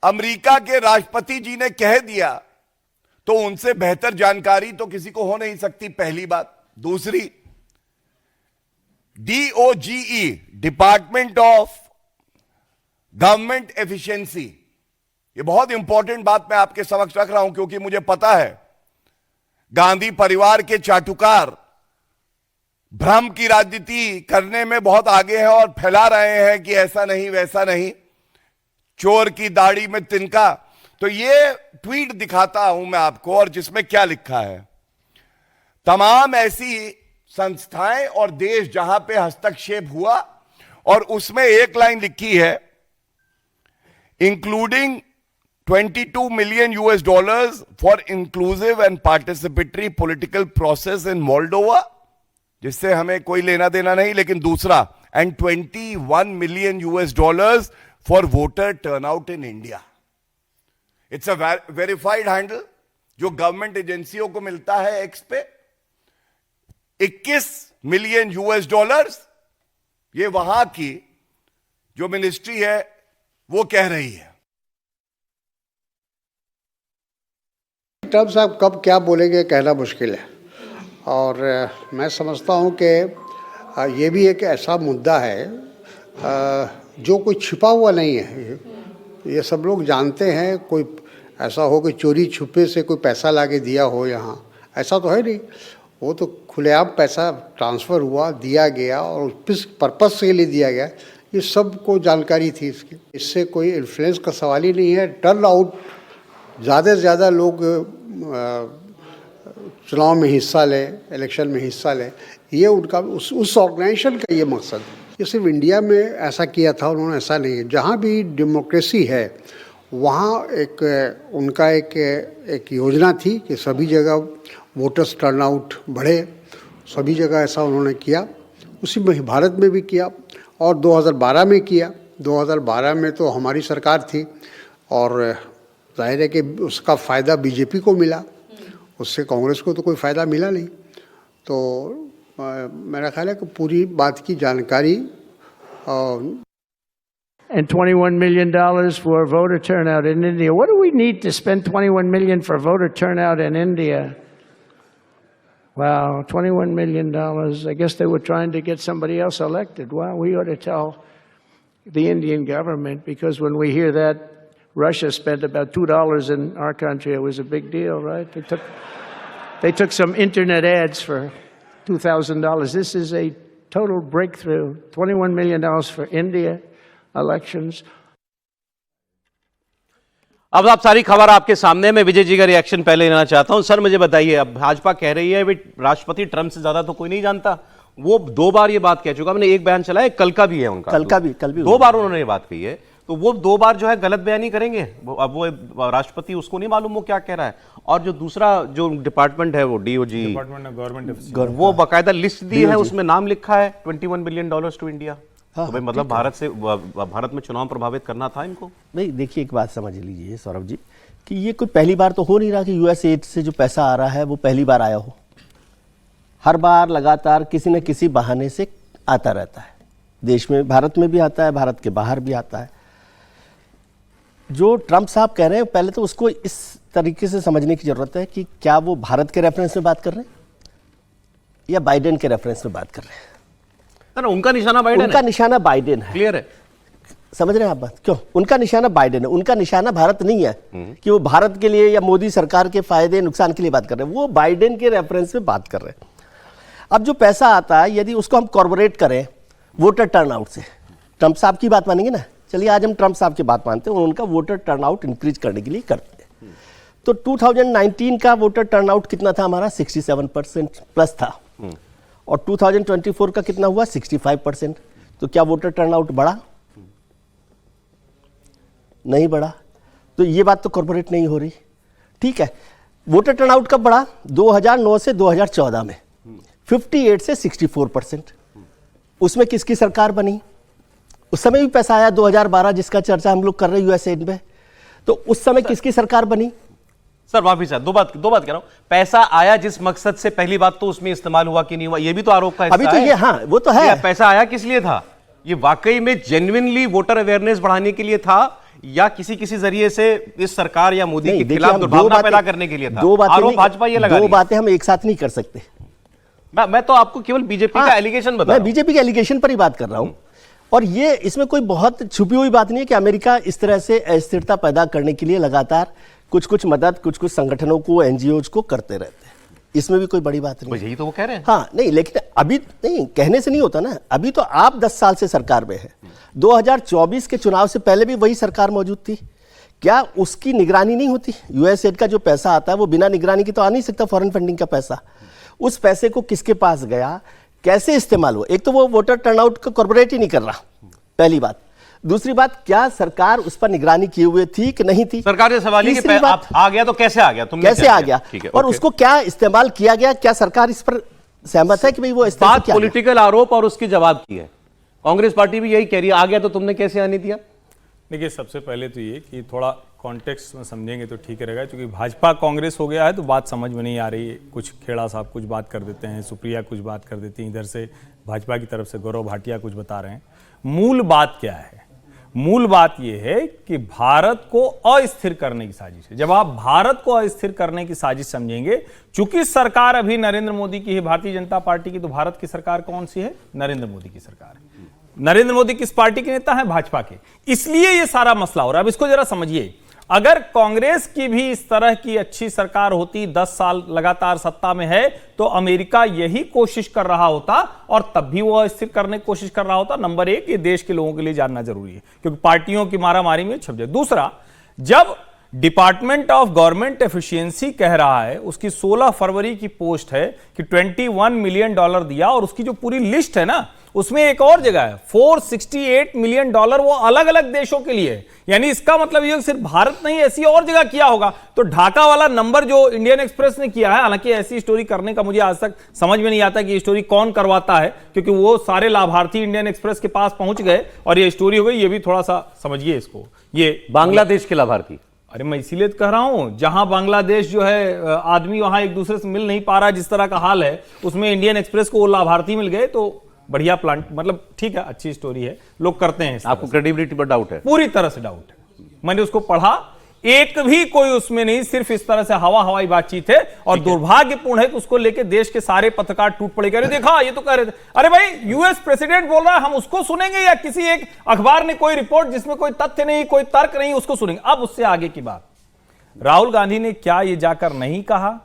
अमेरिका के राष्ट्रपति जी ने कह दिया तो उनसे बेहतर जानकारी तो किसी को हो नहीं सकती, पहली बात। दूसरी, DOGE, department of government efficiency, ये बहुत इंपॉर्टेंट बात मैं आपके समक्ष रख रहा हूं क्योंकि मुझे पता है गांधी परिवार के चाटुकार भ्रम की राजनीति करने में बहुत आगे हैं और फैला रहे हैं कि ऐसा नहीं वैसा नहीं, चोर की दाढ़ी में तिनका। तो ये ट्वीट दिखाता हूं मैं आपको, और जिसमें क्या लिखा है, तमाम ऐसी संस्थाएं और देश जहां पे हस्तक्षेप हुआ, और उसमें एक लाइन लिखी है, including $22 million for inclusive and participatory political process in Moldova, जिससे हमें कोई लेना देना नहीं, लेकिन दूसरा, and $21 million for voter turnout in India. It's a verified handle जो गवर्नमेंट एजेंसियों को मिलता है एक्स पे। $21 मिलियन ये वहां की जो मिनिस्ट्री है वो कह रही है। ट्रंप साहब कब क्या बोलेंगे कहना मुश्किल है, और मैं समझता हूं कि ये भी एक ऐसा मुद्दा है जो कोई छिपा हुआ नहीं है। ये सब लोग जानते हैं, कोई ऐसा हो कि चोरी छुपे से कोई पैसा लाके दिया हो, यहाँ ऐसा तो है नहीं। वो तो खुलेआम पैसा ट्रांसफ़र हुआ, दिया गया, और किस पर्पस के लिए दिया गया ये सब को जानकारी थी इसकी। इससे कोई इन्फ्लुएंस का सवाल ही नहीं है। टर्न आउट ज़्यादा से ज़्यादा लोग चुनाव में हिस्सा लें, इलेक्शन में हिस्सा लें, ये उनका उस ऑर्गेनाइजेशन का ये मकसद है। ये सिर्फ इंडिया में ऐसा किया था उन्होंने, ऐसा नहीं है। जहाँ भी डेमोक्रेसी है वहाँ उनका एक योजना थी कि सभी जगह वोटर्स टर्नआउट बढ़े, सभी जगह ऐसा उन्होंने किया। उसी में भारत में भी किया और 2012 में किया। 2012 में तो हमारी सरकार थी और जाहिर है कि उसका फ़ायदा बीजेपी को मिला, उससे कांग्रेस को तो कोई फ़ायदा मिला नहीं। तो मेरा ख्याल है कि पूरी बात की जानकारी। And $21 million for voter turnout in India. What do we need to spend $21 million for voter turnout in India? Wow, $21 million. I guess they were trying to get somebody else elected. Wow, we ought to tell the Indian government, because when we hear that Russia spent about $2 in our country, it was a big deal, right? They took some internet ads for $2,000. This is a total breakthrough. $21 million for India elections. अब आप सारी खबर आपके सामने, मैं विजय जी का reaction पहले लेना चाहता हूं। सर मुझे बताइए, अब भाजपा कह रही है राष्ट्रपति ट्रंप से ज्यादा तो कोई नहीं जानता। वो 2 बार ये बात कह चुका, मैंने एक बयान चलाया, कल का भी है उनका, कल भी 2 बार उन्होंने ये बात कही है। तो वो 2 बार जो है गलत बयानी करेंगे। अब वो राष्ट्रपति, उसको नहीं मालूम वो क्या कह रहा है। और जो दूसरा जो डिपार्टमेंट है वो DOGE, डिपार्टमेंट ऑफ गवर्नमेंट, वो बाकायदा लिस्ट दी है, उसमें नाम लिखा है $21 बिलियन टू इंडिया। तो भाई मतलब भारत में चुनाव प्रभावित करना था इनको। नहीं, देखिए एक बात समझ लीजिए सौरभ जी, कि ये कोई पहली बार तो हो नहीं रहा कि यूएसएड से जो पैसा आ रहा है वो पहली बार आया हो। हर बार लगातार किसी न किसी बहाने से आता रहता है। देश में, भारत में भी आता है, भारत के बाहर भी आता है। जो ट्रंप साहब कह रहे हैं, पहले तो उसको इस तरीके से समझने की जरूरत है कि क्या वो भारत के रेफरेंस में बात कर रहे हैं या बाइडेन के रेफरेंस में बात कर रहे हैं। ना उनका निशाना बाइडेन है। उनका निशाना बाइडेन है, क्लियर है, समझ रहे हैं आप बात? क्यों उनका निशाना बाइडेन है, उनका निशाना भारत नहीं है कि वो भारत के लिए या मोदी सरकार के फायदे नुकसान के लिए बात कर रहे हैं, वो बाइडेन के रेफरेंस में बात कर रहे हैं। अब जो पैसा आता है, यदि उसको हम कॉर्पोरेट करें वोटर टर्नआउट से, ट्रंप साहब की बात मानेंगे ना, चलिए आज हम ट्रंप साहब की बात मानते हैं, उनका वोटर टर्नआउट इंक्रीज करने के लिए करते हैं। तो 2019 का वोटर टर्नआउट कितना था हमारा? 67% प्लस था, और 2024 का कितना हुआ? 65%। तो क्या वोटर टर्नआउट बढ़ा? नहीं बढ़ा। तो ये बात तो कॉर्पोरेट नहीं हो रही। ठीक है, वोटर टर्नआउट कब बढ़ा? 2009 से 2014 में 58 से 64%। उसमें किसकी सरकार बनी? उस समय भी पैसा आया 2012, जिसका चर्चा हम लोग कर रहे हैं यूएसएड में। तो उस समय किसकी सरकार बनी? सर माफी साहब, दो बात कह रहा हूं। पैसा आया जिस मकसद से, पहली बात तो उसमें इस्तेमाल हुआ कि नहीं हुआ, ये भी तो आरोप का हिस्सा अभी तो है। ये, हाँ वो तो है। पैसा आया किस लिए था? ये वाकई में जेन्युइनली वोटर अवेयरनेस बढ़ाने के लिए था या किसी जरिए से इस सरकार या मोदी के खिलाफ दुर्भावना पैदा करने के लिए था? आरोप भाजपा ये लगा रही है। दो बातें हम एक साथ नहीं कर सकते। मैं तो आपको केवल बीजेपी का एलिगेशन बता रहा हूं। मैं बीजेपी के एलिगेशन पर ही बात कर रहा हूं, और ये इसमें कोई बहुत छुपी हुई बात नहीं है कि अमेरिका इस तरह से अस्थिरता पैदा करने के लिए लगातार कुछ मदद कुछ संगठनों को, एनजीओज को करते रहते हैं। इसमें भी कोई बड़ी बात नहीं। यही तो वो कह रहे हैं। हाँ नहीं, लेकिन अभी नहीं, कहने से नहीं होता ना। अभी तो आप 10 साल से सरकार में है, 2024 के चुनाव से पहले भी वही सरकार मौजूद थी। क्या उसकी निगरानी नहीं होती? यूएसएड का जो पैसा आता है वो बिना निगरानी के तो आ नहीं सकता। फॉरेन फंडिंग का पैसा, उस पैसे को किसके पास गया, कैसे इस्तेमाल हुआ? एक तो वो वोटर टर्नआउट को कॉर्पोरेट ही नहीं कर रहा, पहली बात। दूसरी बात, क्या सरकार उस पर निगरानी किए हुए थी कि नहीं थी? सरकार ने सवाल किया कि आप आ गया तो कैसे आ गया, तुमने कैसे आ गया, और उसको क्या इस्तेमाल किया गया? क्या सरकार इस पर सहमत है कि भाई वो इस्तेमाल किया? पॉलिटिकल आरोप और उसकी जवाब की है। कांग्रेस पार्टी भी यही कह रही है, आ गया तो तुमने कैसे आने दिया? देखिए, सबसे पहले तो ये कि थोड़ा कॉन्टेक्स्ट में समझेंगे तो ठीक रहेगा, क्योंकि भाजपा कांग्रेस हो गया है तो बात समझ में नहीं आ रही है। कुछ खेड़ा साहब कुछ बात कर देते हैं, सुप्रिया कुछ बात कर देती हैं, इधर से भाजपा की तरफ से गौरव भाटिया कुछ बता रहे हैं। मूल बात क्या है? मूल बात यह है कि भारत को अस्थिर करने की साजिश है। जब आप भारत को अस्थिर करने की साजिश समझेंगे, चूंकि सरकार अभी नरेंद्र मोदी की है, भारतीय जनता पार्टी की, तो भारत की सरकार कौन सी है? नरेंद्र मोदी की सरकार है। नरेंद्र मोदी किस पार्टी के नेता हैं? भाजपा के। इसलिए यह सारा मसला हो रहा है। अब इसको जरा समझिए, अगर कांग्रेस की भी इस तरह की अच्छी सरकार होती, 10 साल लगातार सत्ता में है, तो अमेरिका यही कोशिश कर रहा होता, और तब भी वो अस्थिर करने की कोशिश कर रहा होता। नंबर एक, ये देश के लोगों के लिए जानना जरूरी है, क्योंकि पार्टियों की मारामारी में छप जाए। दूसरा, जब डिपार्टमेंट ऑफ गवर्नमेंट एफिशिएंसी कह रहा है, उसकी 16 फरवरी की पोस्ट है कि $21 मिलियन दिया, और उसकी जो पूरी लिस्ट है ना, उसमें एक और जगह है $468 मिलियन, वो अलग अलग देशों के लिए है। यानी इसका मतलब ये सिर्फ भारत नहीं, ऐसी और जगह किया होगा। तो ढाका वाला नंबर जो इंडियन एक्सप्रेस ने किया है, हालांकि ऐसी स्टोरी करने का मुझे आज तक समझ में नहीं आता कि ये स्टोरी कौन करवाता है, क्योंकि वो सारे लाभार्थी इंडियन एक्सप्रेस के पास पहुंच गए और ये स्टोरी हो गई। ये भी थोड़ा सा समझिए इसको। ये बांग्लादेश के लाभार्थी, अरे मैं इसीलिए तो कह रहा हूं, जहां बांग्लादेश जो है आदमी वहां एक दूसरे से मिल नहीं पा रहा, जिस तरह का हाल है, उसमें इंडियन एक्सप्रेस को वो लाभार्थी मिल गए। तो बढ़िया प्लांट, मतलब ठीक है, अच्छी स्टोरी है, लोग करते हैं। आपको क्रेडिबिलिटी पर डाउट है? पूरी तरह से डाउट है। मैंने उसको पढ़ा, एक भी कोई उसमें नहीं, सिर्फ इस तरह से हवाई बातचीत है। और दुर्भाग्यपूर्ण है कि उसको लेके देश के सारे पत्रकार टूट पड़े, कह रहे देखा ये तो कह रहे थे। अरे भाई, यूएस प्रेसिडेंट बोल रहा है, हम उसको सुनेंगे या किसी एक अखबार ने कोई रिपोर्ट जिसमें कोई तथ्य नहीं, कोई तर्क नहीं, उसको सुनेंगे? अब उससे आगे की बात, राहुल गांधी ने क्या ये जाकर नहीं कहा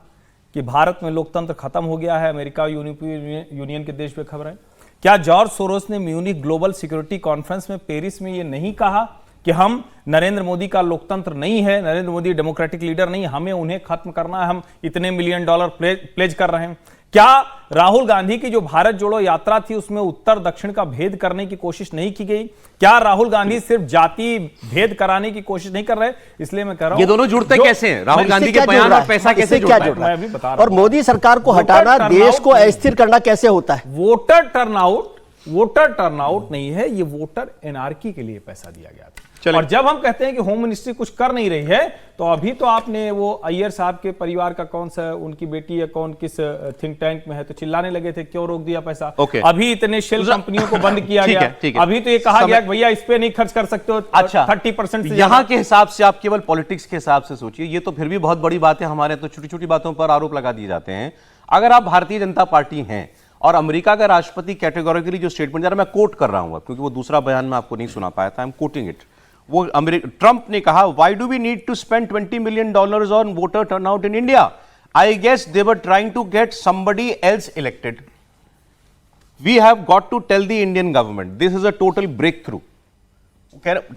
कि भारत में लोकतंत्र खत्म हो गया है? अमेरिका यूनियन के देश में खबर है। क्या जॉर्ज सोरोस ने म्यूनिक ग्लोबल सिक्योरिटी कॉन्फ्रेंस में पेरिस में ये नहीं कहा कि हम नरेंद्र मोदी का लोकतंत्र नहीं है, नरेंद्र मोदी डेमोक्रेटिक लीडर नहीं, हमें उन्हें खत्म करना है, हम इतने मिलियन डॉलर प्लेज कर रहे हैं? क्या राहुल गांधी की जो भारत जोड़ो यात्रा थी उसमें उत्तर दक्षिण का भेद करने की कोशिश नहीं की गई? क्या राहुल गांधी सिर्फ जाति भेद कराने की कोशिश नहीं कर रहे? इसलिए मैं कह रहा हूं, ये दोनों जुड़ते कैसे हैं? राहुल गांधी के बयान और पैसा कैसे जुड़ता है? मैं अभी बता रहा हूं। और मोदी सरकार को हटाना, देश को अस्थिर करना कैसे होता है? वोटर टर्नआउट वोटर टर्नआउट नहीं है, ये वोटर एनार्की के लिए पैसा दिया गया था। और जब हम कहते हैं कि होम मिनिस्ट्री कुछ कर नहीं रही है, तो अभी तो आपने वो अय्यर साहब के परिवार का कौन सा, उनकी बेटी या कौन किस थिंक टैंक में है, तो चिल्लाने लगे थे क्यों रोक दिया पैसा। अभी इतने शेल कंपनियों को बंद किया गया, अभी तो ये कहा गया कि भैया इस पे नहीं खर्च कर सकते हो। अच्छा 30% से यहाँ के हिसाब से आप केवल पॉलिटिक्स के हिसाब से सोचिए, ये तो फिर भी बहुत बड़ी बात है। हमारे तो छोटी छोटी बातों पर आरोप लगा दिए जाते हैं। अगर आप भारतीय जनता पार्टी हैं और अमेरिका का राष्ट्रपति कैटेगोरिकली जो स्टेटमेंट, जरा मैं कोट कर रहा हूं क्योंकि वो दूसरा बयान मैं आपको नहीं सुना पाया था, आई एम कोटिंग इट। वो ट्रंप ने कहा, why do we need to spend $20 million on voter turnout in India? I guess they were trying to get somebody else elected. We have got to tell the Indian government this is a total breakthrough.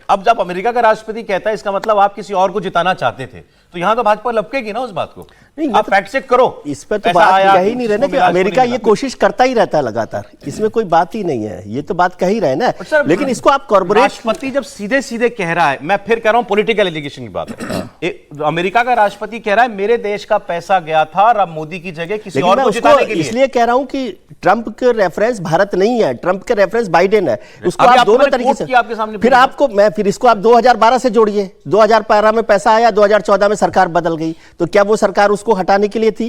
अब जब America का राष्ट्रपति कहता है, इसका मतलब आप किसी और को जिताना चाहते थे, तो यहां तो भाजपा लपकेगी ना उस बात को। नहीं, आप फैक्ट चेक करो। इस पर तो बात कह ही नहीं रहे ना कि अमेरिका ये कोशिश करता ही रहता है लगातार, इसमें कोई बात ही नहीं है, ये तो बात कह ही रहे ना। लेकिन इसको आप कॉर्पोरेट राष्ट्रपति जब सीधे सीधे कह रहा है, मैं फिर कह रहा हूं पॉलिटिकल एलिगेशन की बात है। अमेरिका का राष्ट्रपति कह रहा है मेरे देश का पैसा गया था और अब मोदी की जगह किसी और को जिताने के लिए। इसलिए कह रहा हूं कि ट्रंप के रेफरेंस भारत नहीं है, ट्रंप के रेफरेंस बाइडेन है। उसको आप दोनों तरीके से, फिर आपको मैं फिर इसको आप 2012 से जोड़िए। 2012 में पैसा आया, 2014 में सरकार बदल गई, तो क्या वो सरकार उसको हटाने के लिए थी?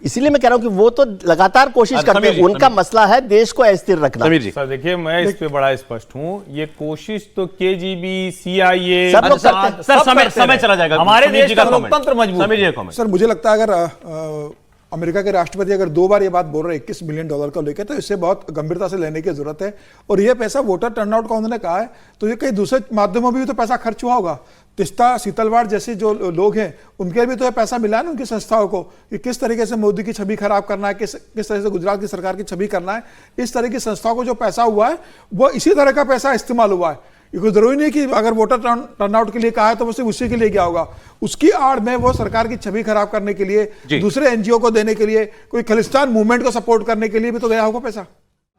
इसीलिए मैं कह रहा हूं कि वो तो लगातार कोशिश करते हैं, उनका मसला है देश को अस्थिर रखना। सर देखिए, मैं इस पे बड़ा स्पष्ट हूं, ये कोशिश तो केजीबी, CIA सब लोग करते हैं। सर समय चला जाएगा, हमारे देश का लोकतंत्र मजबूत है। सर मुझे लगता है अगर अमेरिका के राष्ट्रपति अगर 2 बार ये बात बोल रहे हैं $21 मिलियन को लेकर, तो इसे बहुत गंभीरता से लेने की जरूरत है। और ये पैसा वोटर टर्नआउट का उन्होंने कहा है, तो ये कई दूसरे माध्यमों में भी तो पैसा खर्च हुआ होगा। तिस्ता सीतलवाड़ जैसे जो लोग हैं, उनके भी तो ये पैसा मिला है ना उनकी संस्थाओं को, कि किस तरीके से मोदी की छवि खराब करना है, किस तरह से गुजरात की सरकार की छवि करना है। इस तरह की संस्थाओं को जो पैसा हुआ है, वो इसी तरह का पैसा इस्तेमाल हुआ है। ये कोई जरूरी नहीं कि अगर वोटर टर्नआउट के लिए कहा है तो वो सिर्फ उसी के लिए क्या होगा। उसकी आड़ में वो सरकार की छवि खराब करने के लिए, दूसरे एनजीओ को देने के लिए, कोई खालिस्तान मूवमेंट को सपोर्ट करने के लिए भी तो गया होगा पैसा।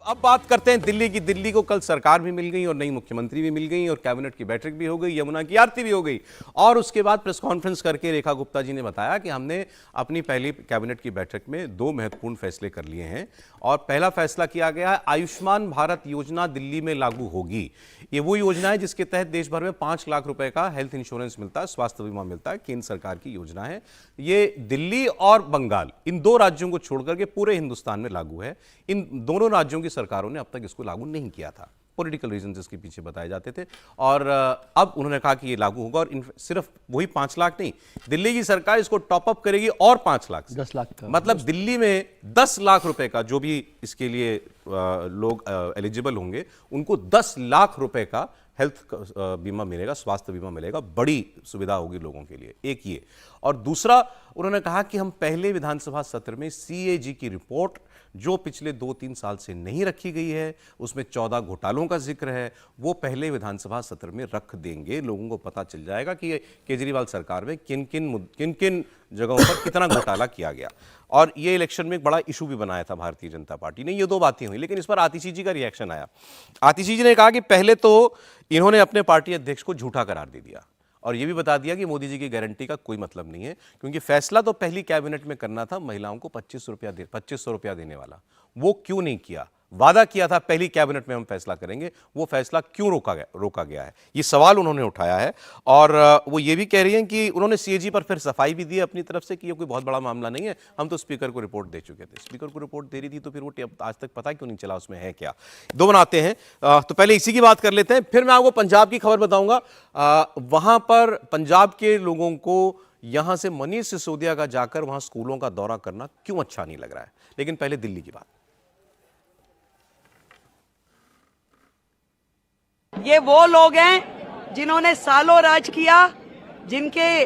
अब बात करते हैं दिल्ली की। दिल्ली को कल सरकार भी मिल गई और नई मुख्यमंत्री भी मिल गई और कैबिनेट की बैठक भी हो गई, यमुना की आरती भी हो गई। और उसके बाद प्रेस कॉन्फ्रेंस करके रेखा गुप्ता जी ने बताया कि हमने अपनी पहली कैबिनेट की बैठक में 2 महत्वपूर्ण फैसले कर लिए हैं। और पहला फैसला किया गया है, आयुष्मान भारत योजना दिल्ली में लागू होगी। ये वो योजना है जिसके तहत देश भर में 5 लाख रुपए का हेल्थ इंश्योरेंस मिलता है, स्वास्थ्य बीमा मिलता है। केंद्र सरकार की योजना है। ये दिल्ली और बंगाल, इन 2 राज्यों को छोड़कर के पूरे हिंदुस्तान में लागू है। इन दोनों राज्यों की सरकारों ने अब तक इसको लागू नहीं किया था, पॉलिटिकल रीजंस इसके पीछे बताए जाते थे। और अब उन्होंने कहा कि ये लागू होगा। और सिर्फ वही 5 लाख नहीं, दिल्ली की सरकार इसको टॉप अप करेगी और 5 लाख, 10 लाख का। मतलब दिल्ली में 10 लाख रुपए का, जो भी इसके लिए लोग एलिजिबल होंगे, उनको 10 लाख रुपए का हेल्थ बीमा मिलेगा, स्वास्थ्य बीमा मिलेगा। बड़ी सुविधा होगी लोगों के लिए, एक ये। और दूसरा, उन्होंने कहा कि हम पहले विधानसभा सत्र में CAG की रिपोर्ट, जो पिछले 2-3 साल से नहीं रखी गई है, उसमें 14 घोटालों का जिक्र है, वो पहले विधानसभा सत्र में रख देंगे। लोगों को पता चल जाएगा कि केजरीवाल सरकार में किन किन जगहों पर कितना घोटाला किया गया। और ये इलेक्शन में एक बड़ा इशू भी बनाया था भारतीय जनता पार्टी ने। ये 2 बातें हुई, लेकिन इस पर आतिशी जी का रिएक्शन आया। आतिशी जी ने कहा कि पहले तो इन्होंने अपने पार्टी अध्यक्ष को झूठा करार दे दिया और ये भी बता दिया कि मोदी जी की गारंटी का कोई मतलब नहीं है, क्योंकि फैसला तो पहली कैबिनेट में करना था महिलाओं को 2500 रुपया देने वाला। वो क्यों नहीं किया? वादा किया था पहली कैबिनेट में हम फैसला करेंगे, वो फैसला क्यों रोका गया है, ये सवाल उन्होंने उठाया है। और वो ये भी कह रही हैं कि उन्होंने CAG पर फिर सफाई भी दी अपनी तरफ से कि ये कोई बहुत बड़ा मामला नहीं है, हम तो स्पीकर को रिपोर्ट दे चुके थे। स्पीकर को रिपोर्ट दे रही थी तो फिर वो आज तक पता क्यों नहीं चला उसमें है क्या। 2 बनाते हैं, तो पहले इसी की बात कर लेते हैं, फिर मैं आपको पंजाब की खबर बताऊंगा। वहां पर पंजाब के लोगों को यहां से मनीष सिसोदिया का जाकर वहां स्कूलों का दौरा करना क्यों अच्छा नहीं लग रहा है। लेकिन पहले दिल्ली की बात। ये वो लोग हैं जिन्होंने सालों राज किया, जिनके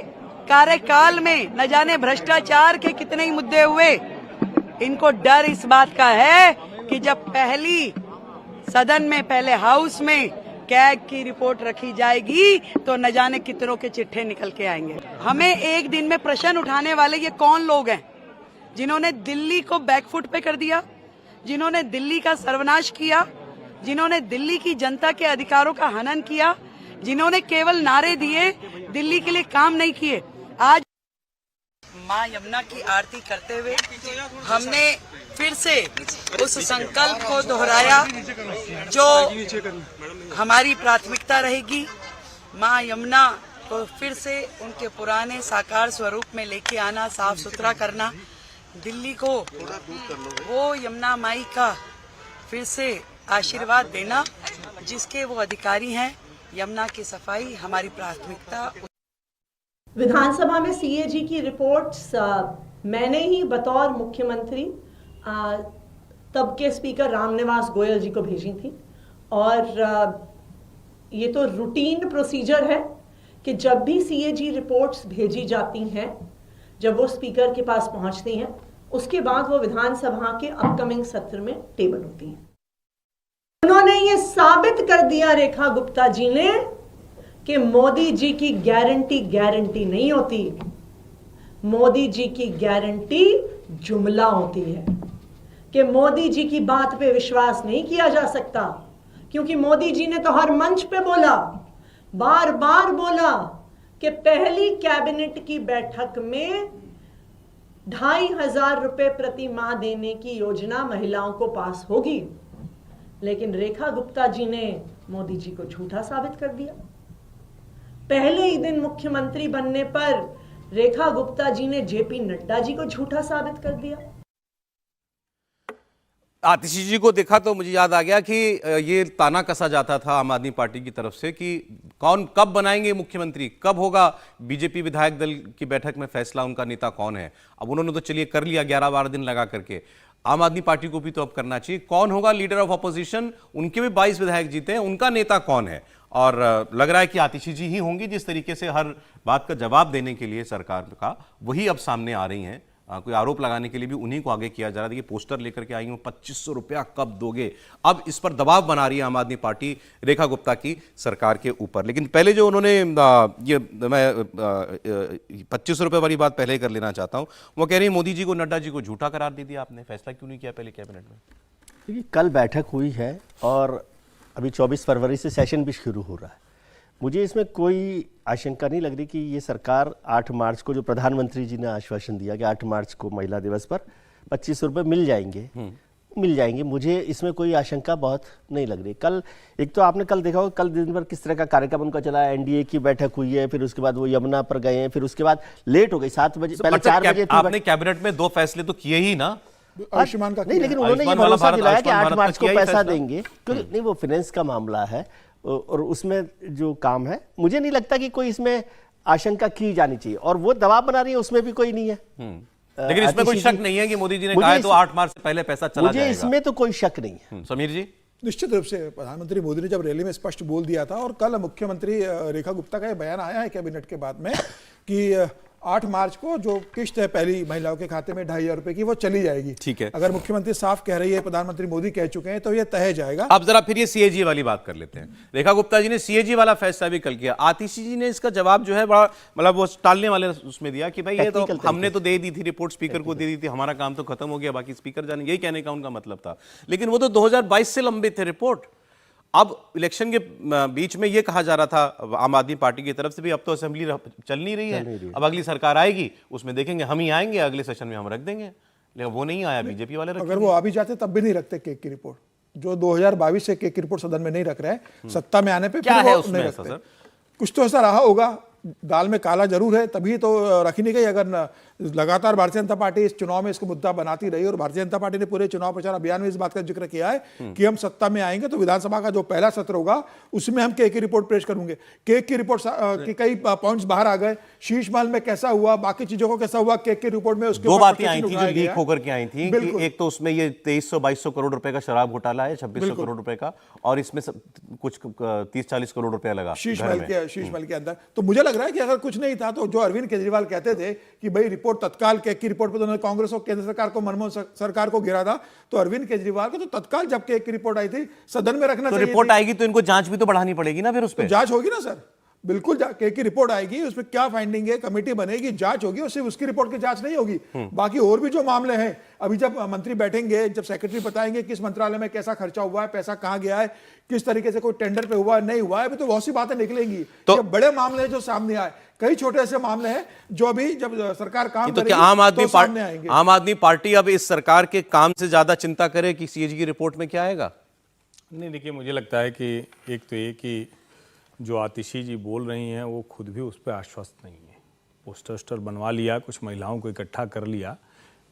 कार्यकाल में न जाने भ्रष्टाचार के कितने ही मुद्दे हुए। इनको डर इस बात का है कि जब पहली सदन में, पहले हाउस में कैग की रिपोर्ट रखी जाएगी तो न जाने कितनों के चिट्ठे निकल के आएंगे। हमें एक दिन में प्रश्न उठाने वाले ये कौन लोग हैं जिन्होंने दिल्ली को बैकफुट पे कर दिया, जिन्होंने दिल्ली का सर्वनाश किया, जिन्होंने दिल्ली की जनता के अधिकारों का हनन किया, जिन्होंने केवल नारे दिए, दिल्ली के लिए काम नहीं किए। आज मां यमुना की आरती करते हुए हमने फिर से उस संकल्प को दोहराया जो हमारी प्राथमिकता रहेगी। माँ यमुना को फिर से उनके पुराने साकार स्वरूप में लेके आना, साफ सुथरा करना, दिल्ली को वो यमुना माई का फिर से आशीर्वाद देना जिसके वो अधिकारी हैं। यमुना की सफाई हमारी प्राथमिकता। विधानसभा में सीएजी की रिपोर्ट्स मैंने ही बतौर मुख्यमंत्री तब के स्पीकर रामनिवास गोयल जी को भेजी थी, और ये तो रूटीन प्रोसीजर है कि जब भी सीएजी रिपोर्ट्स भेजी जाती हैं, जब वो स्पीकर के पास पहुंचती हैं, उसके बाद वो विधानसभा के अपकमिंग सत्र में टेबल होती हैं। उन्होंने ये साबित कर दिया रेखा गुप्ता जी ने कि मोदी जी की गारंटी नहीं होती, मोदी जी की गारंटी जुमला होती है, कि मोदी जी की बात पे विश्वास नहीं किया जा सकता, क्योंकि मोदी जी ने तो हर मंच पे बोला, बार बार बोला कि पहली कैबिनेट की बैठक में 2,500 रुपए प्रति माह देने की योजना महिलाओं को पास होगी। लेकिन रेखा गुप्ता जी ने मोदी जी को झूठा साबित कर दिया। पहले ही दिन मुख्यमंत्री बनने पर रेखा गुप्ता जी ने जेपी नड्डा जी को झूठा साबित कर दिया। आतिशी जी को देखा तो मुझे याद आ गया कि ये ताना कसा जाता था आम आदमी पार्टी की तरफ से कि कौन कब बनाएंगे मुख्यमंत्री, कब होगा बीजेपी विधायक दल की बैठक में फैसला, उनका नेता कौन है। अब उन्होंने तो चलिए कर लिया 11-12 दिन लगा करके, आम आदमी पार्टी को भी तो अब करना चाहिए। कौन होगा लीडर ऑफ अपोजिशन, उनके भी 22 विधायक जीते हैं, उनका नेता कौन है। और लग रहा है कि आतिशी जी ही होंगी, जिस तरीके से हर बात का जवाब देने के लिए सरकार का वही अब सामने आ रही हैं। कोई आरोप लगाने के लिए भी उन्हीं को आगे किया जा रहा है। देखिए पोस्टर लेकर के आई हूं, 2500 रुपया कब दोगे। अब इस पर दबाव बना रही है आम आदमी पार्टी रेखा गुप्ता की सरकार के ऊपर। लेकिन पहले जो उन्होंने ये मैं 2500 रुपये वाली बात पहले कर लेना चाहता हूं। वो कह रही है मोदी जी को, नड्डा जी को झूठा करार दे दिया आपने, फैसला क्यों नहीं किया पहले कैबिनेट में। देखिए कल बैठक हुई है और अभी 24 फरवरी से सेशन भी शुरू हो रहा है। मुझे इसमें कोई आशंका नहीं लग रही कि ये सरकार 8 मार्च को, जो प्रधानमंत्री जी ने आश्वासन दिया कि 8 मार्च को महिला दिवस पर 2500 रुपये मिल जाएंगे, मुझे इसमें कोई आशंका बहुत नहीं लग रही। कल एक तो आपने कल देखा होगा, कल दिन भर किस तरह का कार्यक्रम उनका चला है। एनडीए की बैठक हुई है, फिर उसके बाद वो यमुना पर गए हैं, फिर उसके बाद लेट हो गई 7 बजे, पहले 4 बजे। आपने कैबिनेट में 2 फैसले तो किए ही ना, आयुष्मान का नहीं, लेकिन उन्होंने ये भरोसा दिलाया कि 8 मार्च को पैसा देंगे, क्योंकि नहीं वो फाइनेंस का मामला है और उसमें जो काम है, मुझे नहीं लगता कि कोई इसमें आशंका की जानी चाहिए। और वो दबाव बना रही है, उसमें भी कोई नहीं है। लेकिन इसमें कोई शक नहीं है कि मोदी जी ने कहा है तो 8 मार्च से पहले पैसा चला जाएगा। मुझे इसमें तो कोई शक नहीं है। समीर जी, निश्चित रूप से प्रधानमंत्री मोदी ने जब रैली में स्पष्ट बोल दिया था, और कल मुख्यमंत्री रेखा गुप्ता का यह बयान आया है कैबिनेट के बाद में कि 8 मार्च को जो किस्त है पहली महिलाओं के खाते में 2,500 रुपए की, वो चली जाएगी। ठीक है, अगर मुख्यमंत्री साफ कह रही है, प्रधानमंत्री मोदी कह चुके हैं, तो ये तय जाएगा। अब जरा फिर ये सीएजी वाली बात कर लेते हैं। रेखा गुप्ता जी ने सीएजी वाला फैसला भी कल किया। आतिशी जी ने इसका जवाब जो है बड़ा मतलब वो टालने वाले उसमें दिया कि भाई ये तो हमने तो दे दी थी रिपोर्ट, स्पीकर को दे दी थी, हमारा काम तो खत्म हो गया, बाकी स्पीकर जाने, यही कहने का उनका मतलब था। लेकिन वो तो 2022 से लंबित थे रिपोर्ट। अब इलेक्शन के बीच में ये कहा जा रहा था आम आदमी पार्टी की तरफ से भी अब तो असेंबली चल नहीं रही है, अब अगली सरकार आएगी उसमें देखेंगे, हम ही आएंगे, अगले सेशन में हम रख देंगे। लेकिन वो नहीं आया, बीजेपी वाले अगर वो आ भी जाते तब भी नहीं रखते केक की रिपोर्ट। जो 2022 से केक की रिपोर्ट सदन में नहीं रख रहे हैं, सत्ता में आने पे क्या है उसमें ऐसा सर? कुछ तो ऐसा रहा होगा, दाल में काला जरूर है, तभी तो रखी नहीं गई। अगर लगातार भारतीय जनता पार्टी इस चुनाव में इसको मुद्दा बनाती रही, और भारतीय जनता पार्टी ने पूरे चुनाव प्रचार अभियान में इस बात का जिक्र किया है कि हम सत्ता में आएंगे तो विधानसभा का जो पहला सत्र होगा उसमें हम केक की रिपोर्ट पेश करेंगे। केक की रिपोर्ट के कई पॉइंट्स बाहर आ गए, शीश महल में कैसा हुआ, बाकी चीजों को कैसा हुआ, केक की रिपोर्ट में उसके 2 बातें आई थी जो लीक होकर के आई थी। एक तो उसमें ये 2300-2200 करोड़ रुपए का शराब घोटाला है, 2600 करोड़ रुपए का, और इसमें कुछ 30-40 करोड़ रुपया लगा शीश महल के अंदर। तो मुझे लग रहा है कि अगर कुछ नहीं था तो जो अरविंद केजरीवाल कहते थे कि भाई रिपोर्ट तत्काल, केक की रिपोर्ट पर तो उन्होंने कांग्रेस और केंद्र सरकार को, मनमोहन सरकार को गिरा था, तो अरविंद केजरीवाल को तो तत्काल जब केक की रिपोर्ट आई थी सदन में रखना चाहिए। रिपोर्ट आएगी तो इनको जांच भी तो बढ़ानी पड़ेगी ना, फिर उस पर जांच होगी ना सर। बिल्कुल की रिपोर्ट आएगी, उसमें क्या फाइंडिंग है, कमेटी बनेगी, जांच होगी, और सिर्फ उसकी रिपोर्ट की जांच नहीं होगी, बाकी और भी जो मामले हैं, अभी जब मंत्री बैठेंगे, जब सेक्रेटरी बताएंगे किस मंत्रालय में कैसा खर्चा हुआ है, पैसा कहां गया है, किस तरीके से कोई टेंडर पे हुआ है, नहीं हुआ है, अभी तो बहुत सी बातें निकलेंगी। तो ये बड़े मामले हैं जो सामने आए, कई छोटे ऐसे मामले हैं जो अभी जब सरकार काम तो करेगी क्या आम आदमी पार्टी अब इस सरकार के काम से ज्यादा चिंता करे कि सीएजी की रिपोर्ट में क्या आएगा? नहीं, देखिए, मुझे लगता है कि एक तो ये कि जो आतिशी जी बोल रही हैं वो खुद भी उस पर आश्वस्त नहीं है। पोस्टर बनवा लिया, कुछ महिलाओं को इकट्ठा कर लिया,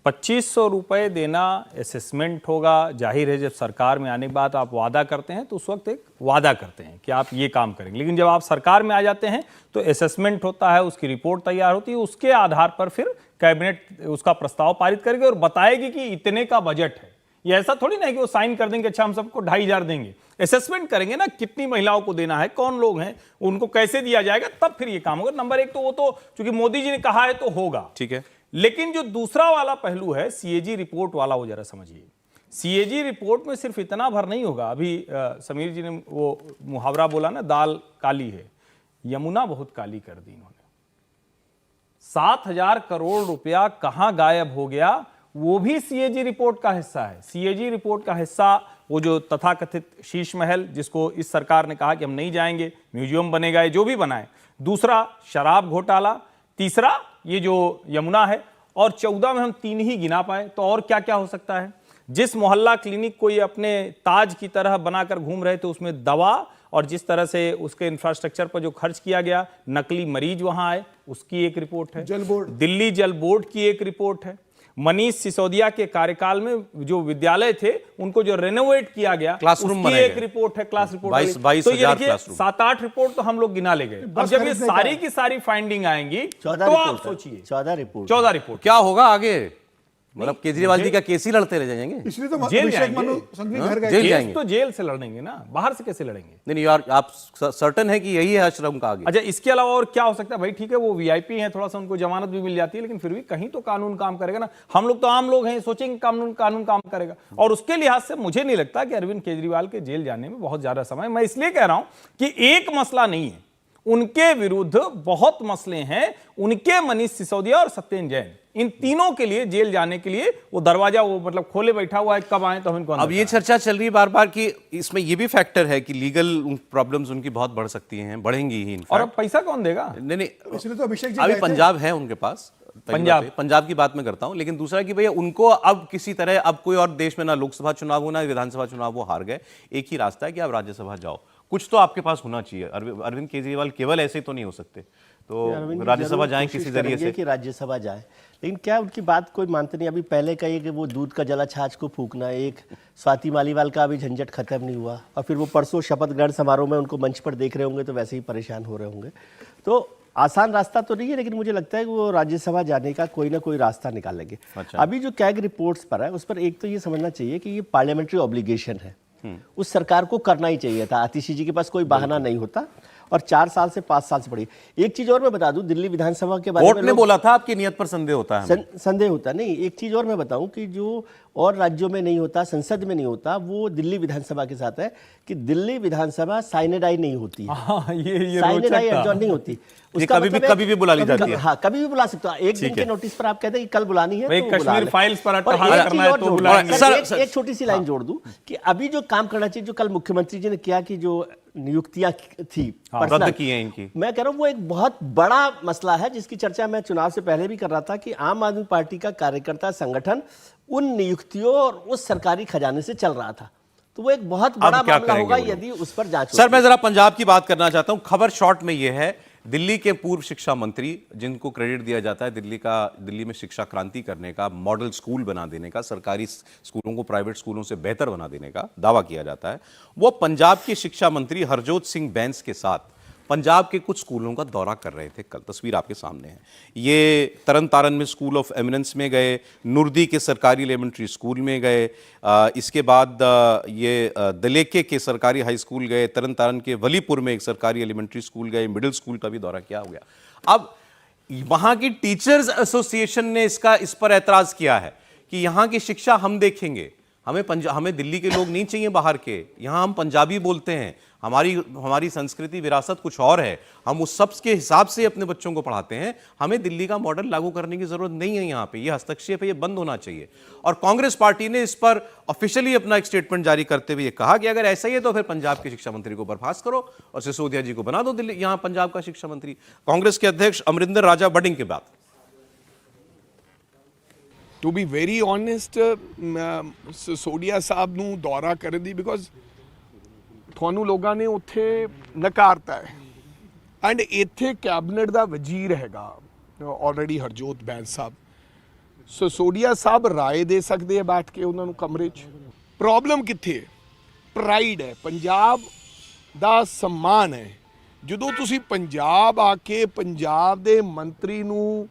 2500 रुपये देना असेसमेंट होगा। जाहिर है, जब सरकार में आने के बाद आप वादा करते हैं तो उस वक्त एक वादा करते हैं कि आप ये काम करेंगे, लेकिन जब आप सरकार में आ जाते हैं तो असेसमेंट होता है, उसकी रिपोर्ट तैयार होती है, उसके आधार पर फिर कैबिनेट उसका प्रस्ताव पारित करेगी और बताएगी कि इतने का बजट है। ये ऐसा थोड़ी ना है कि वो साइन कर देंगे, अच्छा हम सबको 2500 देंगे। असेसमेंट करेंगे ना, कितनी महिलाओं को देना है, कौन लोग हैं, उनको कैसे दिया जाएगा, तब फिर ये काम होगा। नंबर एक तो वो तो चूंकि मोदी जी ने कहा है तो होगा, ठीक है। लेकिन जो दूसरा वाला पहलू है सीएजी रिपोर्ट वाला, वो जरा समझिए। सीएजी रिपोर्ट में सिर्फ इतना भर नहीं होगा। अभी समीर जी ने वो मुहावरा बोला ना, दाल काली है, यमुना बहुत काली कर दी इन्होंने। 7000 करोड़ रुपया कहां गायब हो गया, वो भी सीएजी रिपोर्ट का हिस्सा है। सीएजी रिपोर्ट का हिस्सा वो जो तथाकथित शीश महल, जिसको इस सरकार ने कहा कि हम नहीं जाएंगे, म्यूजियम बनेगा, जो भी बनाए। दूसरा शराब घोटाला, तीसरा ये जो यमुना है, और 14 में हम 3 ही गिना पाए, तो और क्या क्या हो सकता है। जिस मोहल्ला क्लिनिक को ये अपने ताज की तरह बनाकर घूम रहे थे, उसमें दवा और जिस तरह से उसके इंफ्रास्ट्रक्चर पर जो खर्च किया गया, नकली मरीज वहां आए, उसकी एक रिपोर्ट है। जल बोर्ड, दिल्ली जल बोर्ड की एक रिपोर्ट है। मनीष सिसोदिया के कार्यकाल में जो विद्यालय थे उनको जो रेनोवेट किया गया, क्लासरूम उसकी एक रिपोर्ट है, क्लास रिपोर्ट। 22,000 क्लासरूम। 7-8 रिपोर्ट तो हम लोग गिना ले गए। अब जब ये सारी की सारी फाइंडिंग आएंगी तो आप सोचिए 14 रिपोर्ट, 14 रिपोर्ट क्या होगा आगे। मतलब केजरीवाल जी का केस ही लड़ते रह जाएंगे, इसलिए तो जेल अभिषेक मनु संघवी घर गए। जेल जाएंगे तो जेल से लड़ेंगे ना, बाहर से कैसे लड़ेंगे? नहीं यार, आप सर्टन है कि यही है आश्रम का आगे? अच्छा, इसके अलावा और क्या हो सकता है भाई? ठीक है, वो वीआईपी हैं, थोड़ा सा उनको जमानत भी मिल जाती है, लेकिन फिर भी कहीं तो कानून काम करेगा ना। हम लोग तो आम लोग हैं, सोचेंगे कानून काम करेगा। और उसके लिहाज से मुझे नहीं लगता कि अरविंद केजरीवाल के जेल जाने में बहुत ज्यादा समय। मैं इसलिए कह रहा हूं कि एक मसला नहीं है, उनके विरुद्ध बहुत मसले हैं। उनके मनीष सिसोदिया और सत्येंद्र जैन, इन तीनों के लिए जेल जाने के लिए वो दरवाजा वो मतलब खोले बैठा हुआ है, कब आए तो हम इनको। अब ये चर्चा चल रही है बार बार कि इसमें ये भी फैक्टर है कि लीगल प्रॉब्लम्स उनकी बहुत बढ़ सकती हैं, बढ़ेंगी ही। और अब पैसा कौन देगा? नहीं, इसलिए तो अभिषेक जी अभी पंजाब है उनके पास, पंजाब की बात मैं करता हूं। लेकिन दूसरा कि भैया उनको अब किसी तरह, अब कोई और देश में ना लोकसभा चुनाव हो ना विधानसभा चुनाव, वो हार गए। एक ही रास्ता है कि आप राज्यसभा जाओ, कुछ तो आपके पास होना चाहिए। अरविंद केजरीवाल केवल ऐसे तो नहीं हो सकते, तो राज्यसभा जाएं किसी जरिए से कि राज्यसभा जाए। लेकिन क्या उनकी बात कोई मानते नहीं। अभी पहले कहिए कि वो दूध का जला छाछ को फूकना, एक स्वाति मालीवाल का अभी झंझट खत्म नहीं हुआ, और फिर वो परसों शपथ ग्रहण समारोह में उनको मंच पर देख रहे होंगे तो वैसे ही परेशान हो रहे होंगे। तो आसान रास्ता तो नहीं है, लेकिन मुझे लगता है कि वो राज्यसभा जाने का कोई ना कोई रास्ता निकालेंगे। अच्छा। अभी जो कैग रिपोर्ट्स पर है, उस पर एक तो ये समझना चाहिए कि ये पार्लियामेंट्री ऑब्लिगेशन है, उस सरकार को करना ही चाहिए था। आतिशी जी के पास कोई बहाना नहीं होता, और 4 साल से 5 साल से बढ़ी। एक चीज और मैं बता दूं, दिल्ली विधानसभा के बारे में कोर्ट ने बोला था आपकी नियत पर संदेह होता है। संदेह होता नहीं। एक चीज और मैं बताऊं कि जो और राज्यों में नहीं होता, संसद में नहीं होता, वो दिल्ली विधानसभा के साथ है कि दिल्ली विधानसभा साइनेडाई नहीं होती है। ये साइनेडाई एडजॉर्न नहीं होती। उसका कभी भी बुला ली जाती है। हाँ, कभी भी बुला सकते हो। एक दिन के नोटिस पर आप कहते हैं कि कल बुलानी है तो कश्मीर फाइल्स पर एक छोटी सी लाइन जोड़ दूं कि अभी जो काम करना चाहिए, जो कल मुख्यमंत्री जी ने किया कि जो नियुक्तियां थी रद्द की हैं इनकी, मैं कह रहा हूं वो एक बहुत बड़ा मसला है, जिसकी चर्चा मैं चुनाव से पहले भी कर रहा था कि आम आदमी पार्टी का कार्यकर्ता संगठन उन नियुक्तियों और उस सरकारी खजाने से चल रहा था। तो वो एक बहुत बड़ा मामला होगा यदि उस पर जांच। सर, मैं जरा पंजाब की बात करना चाहता हूं। खबर शॉर्ट में यह है, दिल्ली के पूर्व शिक्षा मंत्री, जिनको क्रेडिट दिया जाता है दिल्ली में शिक्षा क्रांति करने का, मॉडल स्कूल बना देने का, सरकारी स्कूलों को प्राइवेट स्कूलों से बेहतर बना देने का दावा किया जाता है, वो पंजाब के शिक्षा मंत्री हरजोत सिंह बैंस के साथ पंजाब के कुछ स्कूलों का दौरा कर रहे थे। कल तस्वीर आपके सामने है। ये तरन तारण में स्कूल ऑफ एमिनेंस में गए, नुर्दी के सरकारी एलिमेंट्री स्कूल में गए, इसके बाद ये दलेके के सरकारी हाई स्कूल गए, तरन तारण के वलीपुर में एक सरकारी एलिमेंट्री स्कूल गए, मिडिल स्कूल का भी दौरा किया हो गया। अब वहां की टीचर्स एसोसिएशन ने इस पर एतराज किया है कि यहां की शिक्षा हम देखेंगे, हमें दिल्ली के लोग नहीं चाहिए बाहर के, यहाँ हम पंजाबी बोलते हैं, हमारी संस्कृति विरासत कुछ और है, हम उस सब के हिसाब से अपने बच्चों को पढ़ाते हैं, हमें दिल्ली का मॉडल लागू करने की जरूरत नहीं है। यहाँ पे ये हस्तक्षेप है, ये बंद होना चाहिए। और कांग्रेस पार्टी ने इस पर ऑफिशियली अपना एक स्टेटमेंट जारी करते हुए कहा कि अगर ऐसा ही है तो फिर पंजाब के शिक्षा मंत्री को बर्खास्त करो और सिसोदिया जी को बना दो दिल्ली यहाँ पंजाब का शिक्षा मंत्री। कांग्रेस के अध्यक्ष अमरिंदर राजा बडिंग के बाद to be very honest Sisodia साहब ਨੂੰ ਦੌਰਾ ਕਰਨ ਦੀ ਬਿਕੋਜ਼ ਤੁਹਾਨੂੰ ਲੋਕਾਂ ਨੇ ਉੱਥੇ ਨਕਾਰਤਾ ਹੈ ਐਂਡ ਇੱਥੇ ਕੈਬਨਿਟ ਦਾ ਵਜ਼ੀਰ ਹੈਗਾ ਆਲਰੇਡੀ ਹਰਜੋਤ ਬੈਂਸ ਸਾਹਿਬ ਸਿਸੋਦੀਆ ਸਾਹਿਬ ਰਾਏ ਦੇ ਸਕਦੇ ਆ ਬੈਠ ਕੇ ਉਹਨਾਂ ਨੂੰ ਕਮਰੇ 'ਚ। ਪ੍ਰੋਬਲਮ ਕਿੱਥੇ ਹੈ? ਪ੍ਰਾਈਡ ਹੈ, ਪੰਜਾਬ ਦਾ ਸਨਮਾਨ ਹੈ। ਜਦੋਂ ਤੁਸੀਂ ਪੰਜਾਬ ਆ ਕੇ ਪੰਜਾਬ ਦੇ ਮੰਤਰੀ ਨੂੰ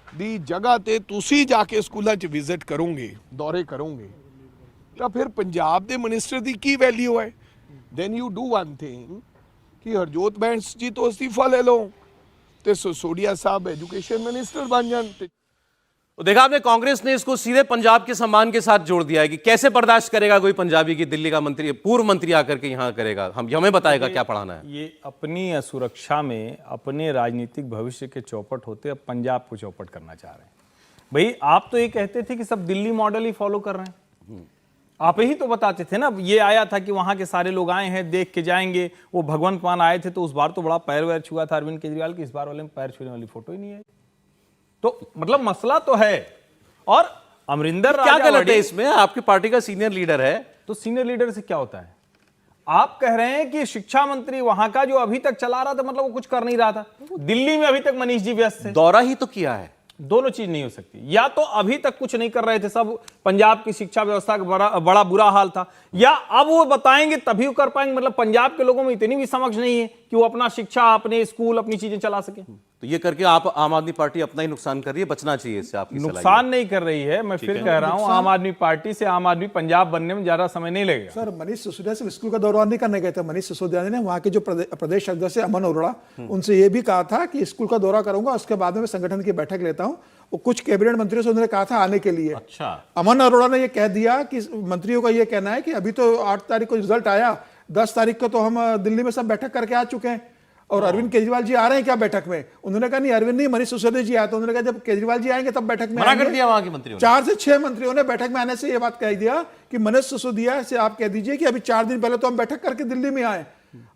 ਦੀ ਜਗ੍ਹਾ ਤੇ ਤੁਸੀਂ ਜਾ ਕੇ ਸਕੂਲਾਂ 'ਚ ਵਿਜ਼ਿਟ ਕਰੋਗੇ, ਦੌਰੇ ਕਰੋਗੇ, ਤਾਂ ਫਿਰ ਪੰਜਾਬ ਦੇ ਮਿਨਿਸਟਰ ਦੀ ਕੀ ਵੈਲਿਊ ਹੈ? Then you do one thing ਕਿ ਹਰਜੋਤ ਬੈਂਸ ਜੀ ਤੋਂ ਅਸਤੀਫਾ ਲੈ ਲਓ ਤੇ ਸਿਸੋਦੀਆ ਸਾਹਿਬ एजुकेशन मिनिस्टर बन जान। तो देखा आपने, कांग्रेस ने इसको सीधे पंजाब के सम्मान के साथ जोड़ दिया है कि कैसे बर्दाश्त करेगा कोई पंजाबी की दिल्ली का मंत्री, पूर्व मंत्री आकर के यहाँ करेगा, हमें बताएगा क्या पढ़ाना है। ये अपनी सुरक्षा में अपने राजनीतिक भविष्य के चौपट होते अब पंजाब को चौपट करना चाह रहे हैं। भाई आप तो ये कहते थे कि सब दिल्ली मॉडल ही फॉलो कर रहे हैं, आप ही तो बताते थे ना। ये आया था कि वहां के सारे लोग आए हैं, देख के जाएंगे। वो भगवंत मान आए थे तो उस बार तो बड़ा पैर वैर छुआ था अरविंद केजरीवाल की, इस बार वाले में पैर छूने वाली फोटो ही नहीं आई। तो मतलब मसला तो है। और अमरिंदर क्या गलत है इसमें? आपकी पार्टी का सीनियर लीडर है। तो सीनियर लीडर से क्या होता है? आप कह रहे हैं कि शिक्षा मंत्री वहां का जो अभी तक चला रहा था, मतलब वो कुछ कर नहीं रहा था। दिल्ली में अभी तक मनीष जी व्यस्त थे, दौरा ही तो किया है। दोनों चीज नहीं हो सकती। या तो अभी तक कुछ नहीं कर रहे थे, सब पंजाब की शिक्षा व्यवस्था का बड़ा बुरा हाल था, या अब वो बताएंगे तभी वो कर पाएंगे। मतलब पंजाब के लोगों में इतनी भी समझ नहीं है कि वो अपना शिक्षा, अपने स्कूल, अपनी चीजें चला सके। तो ये करके आप आम आदमी पार्टी अपना ही नुकसान कर रही है, बचना चाहिए इससे। आपकी नुकसान नहीं कर रही है, मैं फिर कह रहा हूं, आम आदमी पार्टी से आम आदमी पंजाब बनने में ज्यादा समय नहीं लगेगा। सर, मनीष सिसोदिया से स्कूल का दौरा नहीं करने गए थे। मनीष सिसोदिया ने वहां के जो प्रदेश अध्यक्ष अमन अरोड़ा, उनसे ये भी कहा था कि स्कूल का दौरा करूंगा, उसके बाद में मैं संगठन की बैठक लेता हूं। वो कुछ कैबिनेट मंत्रियों से उन्होंने कहा था आने के लिए। अच्छा, अमन अरोड़ा ने ये कह दिया कि मंत्रियों का ये कहना है कि अभी तो 8 तारीख को रिजल्ट आया, 10 तारीख को तो हम दिल्ली में सब बैठक करके आ चुके हैं और अरविंद केजरीवाल जी आ रहे हैं क्या बैठक में? उन्होंने कहा नहीं, अरविंद नहीं, मनीष सिसोदिया जी आए। तो उन्होंने कहा जब केजरीवाल जी आएंगे तब बैठक में मना कर दिया वहां के मंत्रियों ने। 4 से 6 मंत्रियों ने बैठक में आने से ये बात कह दिया कि मनीष सिसोदिया से आप कह दीजिए कि अभी 4 दिन पहले तो हम बैठक करके दिल्ली में आए,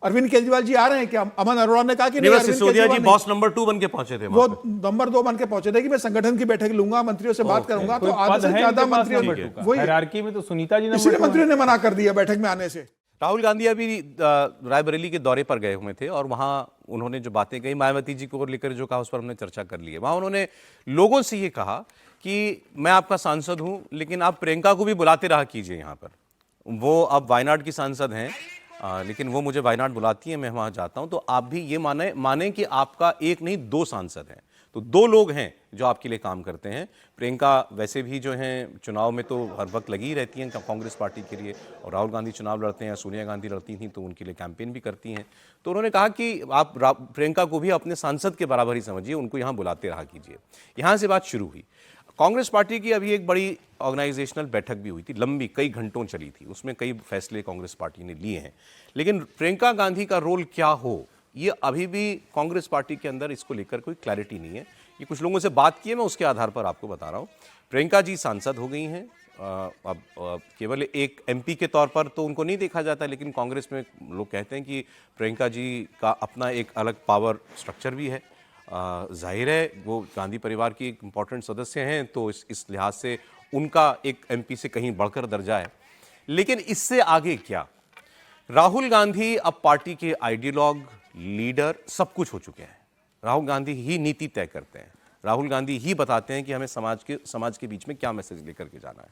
अरविंद केजरीवाल जी आ रहे हैं क्या? अमन अरोड़ा ने कहा कि नहीं, सिसोदिया जी बॉस नंबर 2 बन के पहुंचे थे। वो नंबर 2 बन के पहुंचे थे कि मैं संगठन की बैठक लूंगा, मंत्रियों से बात करूंगा। तो आधे से ज्यादा मंत्रियों में तो सुनीता जी ने मंत्रियों ने मना कर दिया बैठक में आने से। राहुल गांधी अभी रायबरेली के दौरे पर गए हुए थे और वहां उन्होंने जो बातें कही मायावती जी को लेकर जो कहा उस पर हमने चर्चा कर ली है। वहां उन्होंने लोगों से ये कहा कि मैं आपका सांसद हूं, लेकिन आप प्रियंका को भी बुलाते रहा कीजिए यहाँ पर। वो अब वायनाड की सांसद हैं, लेकिन वो मुझे वायनाड बुलाती है, मैं वहां जाता हूं। तो आप भी ये माने कि आपका एक नहीं 2 सांसद हैं, तो 2 लोग हैं जो आपके लिए काम करते हैं। प्रियंका वैसे भी जो हैं चुनाव में तो हर वक्त लगी ही रहती हैं कांग्रेस पार्टी के लिए, और राहुल गांधी चुनाव लड़ते हैं, सोनिया गांधी लड़ती थी तो उनके लिए कैंपेन भी करती हैं। तो उन्होंने कहा कि आप प्रियंका को भी अपने सांसद के बराबर ही समझिए, उनको यहाँ बुलाते रहा कीजिए। यहाँ से बात शुरू हुई। कांग्रेस पार्टी की अभी एक बड़ी ऑर्गेनाइजेशनल बैठक भी हुई थी, लंबी, कई घंटों चली थी, उसमें कई फैसले कांग्रेस पार्टी ने लिए हैं। लेकिन प्रियंका गांधी का रोल क्या हो, ये अभी भी कांग्रेस पार्टी के अंदर इसको लेकर कोई क्लैरिटी नहीं है। ये कुछ लोगों से बात की है, मैं उसके आधार पर आपको बता रहा हूँ। प्रियंका जी सांसद हो गई हैं, अब केवल एक एमपी के तौर पर तो उनको नहीं देखा जाता, लेकिन कांग्रेस में लोग कहते हैं कि प्रियंका जी का अपना एक अलग पावर स्ट्रक्चर भी है। जाहिर है वो गांधी परिवार की एक इम्पॉर्टेंट सदस्य हैं, तो इस लिहाज से उनका एक एमपी से कहीं बढ़कर दर्जा है। लेकिन इससे आगे क्या? राहुल गांधी अब पार्टी के आइडियोलॉग, लीडर, सब कुछ हो चुके हैं। राहुल गांधी ही नीति तय करते हैं, राहुल गांधी ही बताते हैं कि हमें समाज के बीच में क्या मैसेज लेकर के जाना है।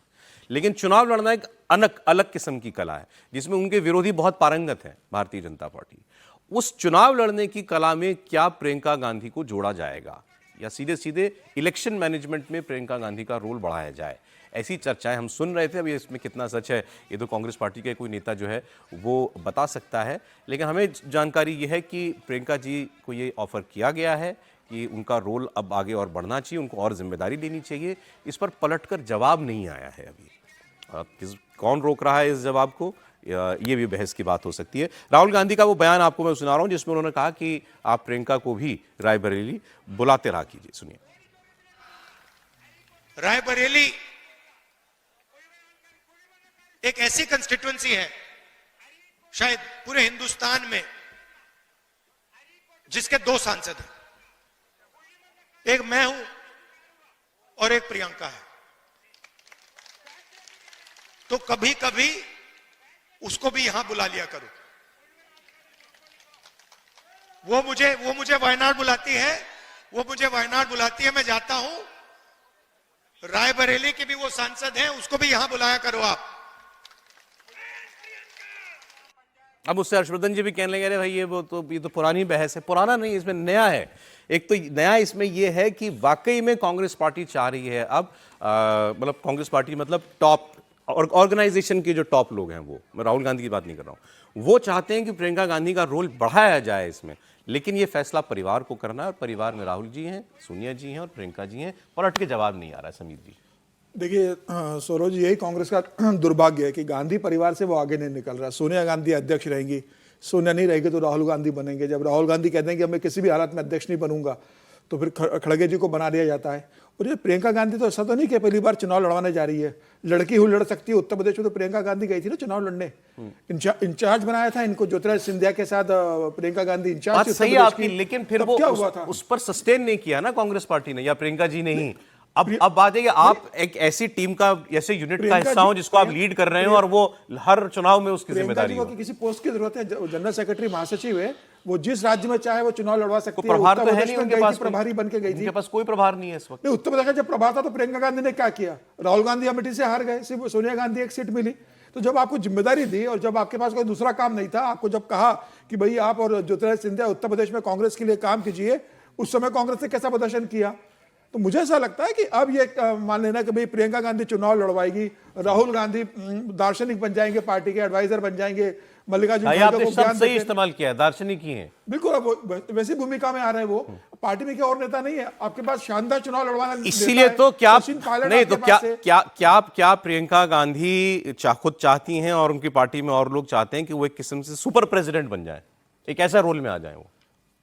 लेकिन चुनाव लड़ना एक अलग किस्म की कला है, जिसमें उनके विरोधी बहुत पारंगत हैं, भारतीय जनता पार्टी। उस चुनाव लड़ने की कला में क्या प्रियंका गांधी को जोड़ा जाएगा, या सीधे सीधे इलेक्शन मैनेजमेंट में प्रियंका गांधी का रोल बढ़ाया जाए? ऐसी चर्चाएं हम सुन रहे थे। अभी इसमें कितना सच है ये तो कांग्रेस पार्टी के कोई नेता जो है वो बता सकता है, लेकिन हमें जानकारी ये है कि प्रियंका जी को ये ऑफर किया गया है कि उनका रोल अब आगे और बढ़ना चाहिए, उनको और जिम्मेदारी लेनी चाहिए। इस पर पलटकर जवाब नहीं आया है अभी। कौन रोक रहा है इस जवाब को, ये भी बहस की बात हो सकती है। राहुल गांधी का वो बयान आपको मैं सुना रहा हूं जिसमें उन्होंने कहा कि आप प्रियंका को भी रायबरेली बुलाते रहा कीजिए। सुनिए। रायबरेली एक ऐसी कंस्टिट्यूएंसी है शायद पूरे हिंदुस्तान में जिसके 2 सांसद हैं, एक मैं हूं और एक प्रियंका है। तो कभी कभी उसको भी यहां बुला लिया करो। वो मुझे वायनाड बुलाती है, मैं जाता हूं। रायबरेली के भी वो सांसद हैं, उसको भी यहां बुलाया करो आप। अब उससे हर्षवर्धन जी भी कहने लगे, अरे भाई ये तो पुरानी बहस है। पुराना नहीं, इसमें नया है। एक तो नया इसमें ये है कि वाकई में कांग्रेस पार्टी चाह रही है अब, मतलब कांग्रेस पार्टी मतलब टॉप ऑर्गेनाइजेशन के जो टॉप लोग हैं, वो, मैं राहुल गांधी की बात नहीं कर रहा हूं, वो चाहते हैं कि प्रियंका गांधी का रोल बढ़ाया जाए इसमें। लेकिन ये फैसला परिवार को करना है और परिवार में राहुल जी हैं, सोनिया जी हैं और प्रियंका जी हैं। पलट के जवाब नहीं आ रहा है। समीर जी देखिए सौरभ जी, यही कांग्रेस का दुर्भाग्य है कि गांधी परिवार से वो आगे नहीं निकल रहा। सोनिया गांधी अध्यक्ष रहेंगी, सोनिया नहीं रहेगी तो राहुल गांधी बनेंगे। जब राहुल गांधी कहते हैं कि मैं किसी भी हालत में अध्यक्ष नहीं बनूंगा, तो फिर खड़गे जी को बना दिया जाता है। और ये प्रियंका गांधी तो ऐसा तो नहीं कि पहली बार चुनाव लड़वाने जा रही है, लड़की हुई लड़ सकती है। उत्तर प्रदेश में तो प्रियंका गांधी गई थी ना चुनाव लड़ने, इंचार्ज बनाया था इनको ज्योतिरादित्य सिंधिया के साथ। प्रियंका गांधी इंचार्ज सही आपकी, लेकिन फिर वो क्या हुआ था, उस पर सस्टेन नहीं किया ना कांग्रेस पार्टी ने या प्रियंका जी ने ही। अब बात है कि आप एक ऐसी टीम का, ऐसे यूनिट का हिस्सा हो जिसको आप लीड कर रहे हो और वो हर चुनाव में उसकी जिम्मेदारी हो। किसी पोस्ट की जरूरत है, जनरल सेक्रेटरी महासचिव है, वो जिस राज्य में चाहे वो चुनाव लड़वा सकती है। प्रभार तो है नहीं उनके पास, प्रभारी बन के गई थी, उनके पास कोई प्रभार नहीं है इस वक्त। उत्तर प्रदेश का जब प्रभार था तो प्रियंका गांधी ने क्या किया, राहुल गांधी अमेठी से हार गए, सिर्फ सोनिया गांधी एक सीट मिली। तो जब आपको जिम्मेदारी दी और जब आपके पास कोई दूसरा काम नहीं था, आपको जब कहा कि भाई आप और ज्योतिरादित्य सिंधिया उत्तर प्रदेश में कांग्रेस के लिए काम कीजिए, उस समय कांग्रेस ने कैसा प्रदर्शन किया। तो मुझे ऐसा लगता है कि अब ये मान लेना कि भाई प्रियंका गांधी चुनाव लड़वाएगी, राहुल गांधी दार्शनिक बन जाएंगे, पार्टी के एडवाइजर बन जाएंगे, मल्लिकार्जुन खड़गे को ज्ञान सही इस्तेमाल किया, दार्शनिक ही है बिल्कुल। अब वैसी भूमिका में आ रहे हैं वो, पार्टी में क्या और नेता नहीं है आपके पास शानदार चुनाव लड़वाना। इसीलिए तो क्या नहीं तो क्या प्रियंका गांधी खुद चाहती हैं और उनकी पार्टी में और लोग चाहते हैं कि वो एक किस्म से सुपर प्रेसिडेंट बन जाए, एक ऐसा रोल में आ जाए वो।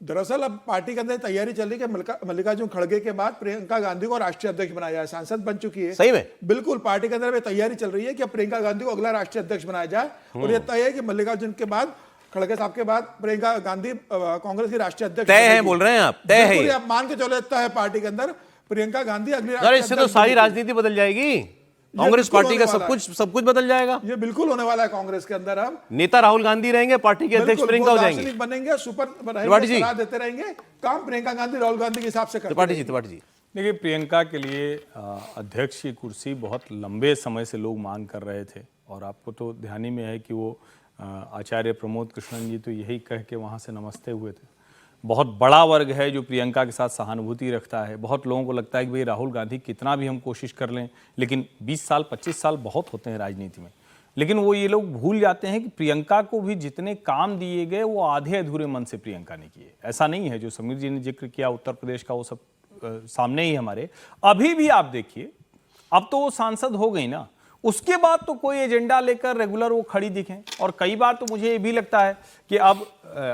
दरअसल अब पार्टी के अंदर तैयारी चल रही है कि मल्लिकार्जुन खड़गे के बाद प्रियंका गांधी को राष्ट्रीय अध्यक्ष बनाया जाए। सांसद बन चुकी है सही में, बिल्कुल पार्टी के अंदर तैयारी चल रही है कि प्रियंका गांधी को अगला राष्ट्रीय अध्यक्ष बनाया जाए। और यह तय है कि मल्लिकार्जुन के बाद, खड़गे साहब के बाद प्रियंका गांधी कांग्रेस की राष्ट्रीय अध्यक्ष तय है, बोल रहे हैं आप, तय है, आप मान के चलो तय है पार्टी के अंदर प्रियंका गांधी अगली। इससे तो सारी राजनीति बदल जाएगी, कांग्रेस पार्टी का सब कुछ बदल जाएगा। ये बिल्कुल होने वाला है कांग्रेस के अंदर। अब नेता राहुल गांधी रहेंगे, पार्टी के अध्यक्ष प्रियंका हो जाएंगे, बनेंगे, सुपर सलाह देते रहेंगे, काम प्रियंका गांधी राहुल गांधी के हिसाब से करेंगे। त्रिपाठी जी देखिए, प्रियंका के लिए अध्यक्ष की कुर्सी बहुत लंबे समय से लोग मांग कर रहे थे और आपको तो ध्यान ही में है कि वो आचार्य प्रमोद कृष्णन जी तो यही कह के वहाँ से नमस्ते हुए थे। बहुत बड़ा वर्ग है जो प्रियंका के साथ सहानुभूति रखता है। बहुत लोगों को लगता है कि भाई राहुल गांधी कितना भी हम कोशिश कर लें, लेकिन 20 साल 25 साल बहुत होते हैं राजनीति में। लेकिन वो ये लोग भूल जाते हैं कि प्रियंका को भी जितने काम दिए गए वो आधे अधूरे मन से प्रियंका ने किए। ऐसा नहीं है जो समीर जी ने जिक्र किया उत्तर प्रदेश का, वो सब सामने ही हमारे। अभी भी आप देखिए, अब तो वो सांसद हो गई ना, उसके बाद तो कोई एजेंडा लेकर रेगुलर वो खड़ी दिखें। और कई बार तो मुझे ये भी लगता है कि अब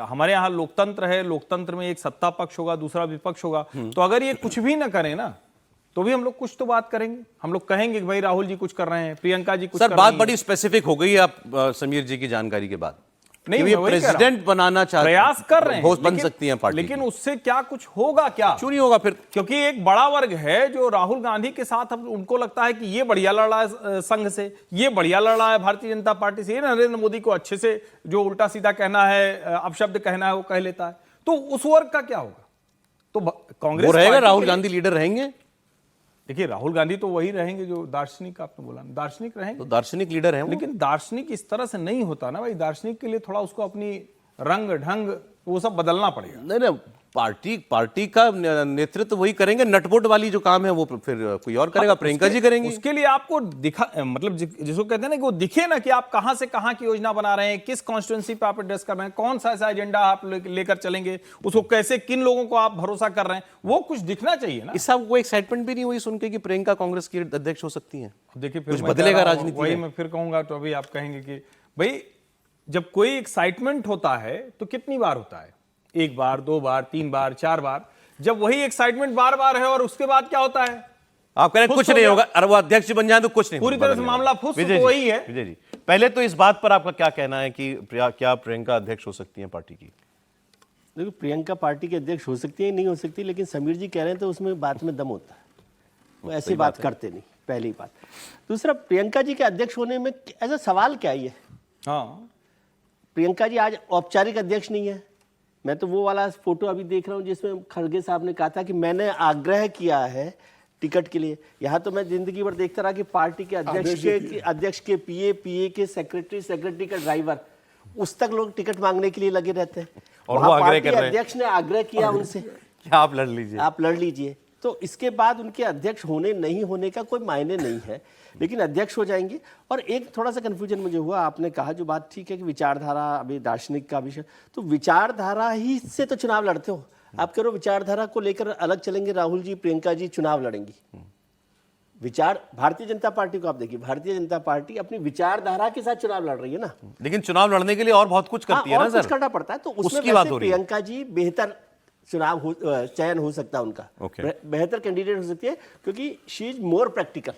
हमारे यहाँ लोकतंत्र है, लोकतंत्र में एक सत्ता पक्ष होगा, दूसरा विपक्ष होगा। तो अगर ये कुछ भी ना करें ना, तो भी हम लोग कुछ तो बात करेंगे। हम लोग कहेंगे कि भाई राहुल जी कुछ कर रहे हैं, प्रियंका जी कुछ कर रही हैं। बात बड़ी स्पेसिफिक हो गई आप समीर जी की जानकारी के बाद। नहीं, ये प्रेसिडेंट बनाना चाहते, प्रयास कर रहे हैं, बन सकती हैं पार्टी, लेकिन उससे क्या कुछ होगा, क्या क्यों नहीं होगा फिर? क्योंकि एक बड़ा वर्ग है जो राहुल गांधी के साथ, अब उनको लगता है कि ये बढ़िया लड़ा है संघ से, ये बढ़िया लड़ा है भारतीय जनता पार्टी से, ये नरेंद्र मोदी को अच्छे से जो उल्टा सीधा कहना है, अपशब्द कहना है, वो कह लेता है। तो उस वर्ग का क्या होगा? तो कांग्रेस वो रहेगा, राहुल गांधी लीडर रहेंगे। देखिए, राहुल गांधी तो वही रहेंगे जो दार्शनिक आपने बोला, दार्शनिक रहेंगे, तो दार्शनिक लीडर हैं वो। लेकिन दार्शनिक इस तरह से नहीं होता ना भाई। दार्शनिक के लिए थोड़ा उसको अपनी रंग ढंग वो सब बदलना पड़ेगा। नहीं, पार्टी का नेतृत्व वही करेंगे, नटबोट वाली जो काम है वो फिर कोई और करेगा, प्रियंका जी करेंगी। उसके लिए आपको दिखा, मतलब जिसको कहते हैं ना कि वो दिखे ना कि आप कहां से कहां की योजना बना रहे हैं, किस कॉन्स्टिट्यूंसी पे आप एड्रेस कर रहे हैं, कौन सा ऐसा एजेंडा आप लेकर चलेंगे, उसको कैसे, किन लोगों को आप भरोसा कर रहे हैं, वो कुछ दिखना चाहिए ना। इससे वो एक्साइटमेंट भी नहीं हुई सुन के कि प्रियंका कांग्रेस की अध्यक्ष हो सकती है? देखिए कुछ बदलेगा राजनीति वही में। मैं फिर कहूंगा तो अभी आप कहेंगे कि भाई जब कोई एक्साइटमेंट होता है तो कितनी बार होता है, 1 बार 2 बार 3 बार 4 बार, जब वही एक्साइटमेंट बार बार है और उसके बाद क्या होता है, आप कह रहे हैं कुछ नहीं होगा, अरे वो अध्यक्ष बन जाए तो कुछ नहीं, पूरी तरह से मामला फुस तो वही है। विजय जी, पहले तो इस बात पर आपका क्या कहना है कि क्या प्रियंका अध्यक्ष हो सकती है पार्टी की? देखो, प्रियंका पार्टी के अध्यक्ष हो सकती है, नहीं हो सकती, लेकिन समीर जी कह रहे हैं तो उसमें बात में दम होता है, वो ऐसी बात करते नहीं, पहली बात। दूसरा, प्रियंका जी के अध्यक्ष होने में ऐसा सवाल क्या ही है? हाँ, प्रियंका जी आज औपचारिक अध्यक्ष नहीं है। मैं तो वो वाला फोटो अभी देख रहा हूँ जिसमें खड़गे साहब ने कहा था कि मैंने आग्रह किया है टिकट के लिए। यहाँ तो मैं जिंदगी भर देखता रहा कि पार्टी के अध्यक्ष के पीए के सेक्रेटरी का ड्राइवर, उस तक लोग टिकट मांगने के लिए लगे रहते हैं, और वो पार्टी अध्यक्ष ने आग्रह किया उनसे क्या आप लड़ लीजिए। तो इसके बाद उनके अध्यक्ष होने नहीं होने का कोई मायने नहीं है, लेकिन अध्यक्ष हो जाएंगे। और एक थोड़ा सा कंफ्यूजन मुझे हुआ, आपने कहा जो बात ठीक है कि विचारधारा, अभी दार्शनिक का विषय, तो विचारधारा ही से तो चुनाव लड़ते हो आप। कह रहे हो विचारधारा को लेकर अलग चलेंगे, राहुल जी प्रियंका जी चुनाव लड़ेंगी। भारतीय जनता पार्टी को आप देखिए, भारतीय जनता पार्टी अपनी विचारधारा के साथ चुनाव लड़ रही है ना, लेकिन चुनाव लड़ने के लिए और बहुत कुछ करती है ना सर, कुछ करना पड़ता है। तो उसमें वैसे प्रियंका जी बेहतर चयन हो सकता है उनका, बेहतर कैंडिडेट हो सकती है, क्योंकि शी इज मोर प्रैक्टिकल।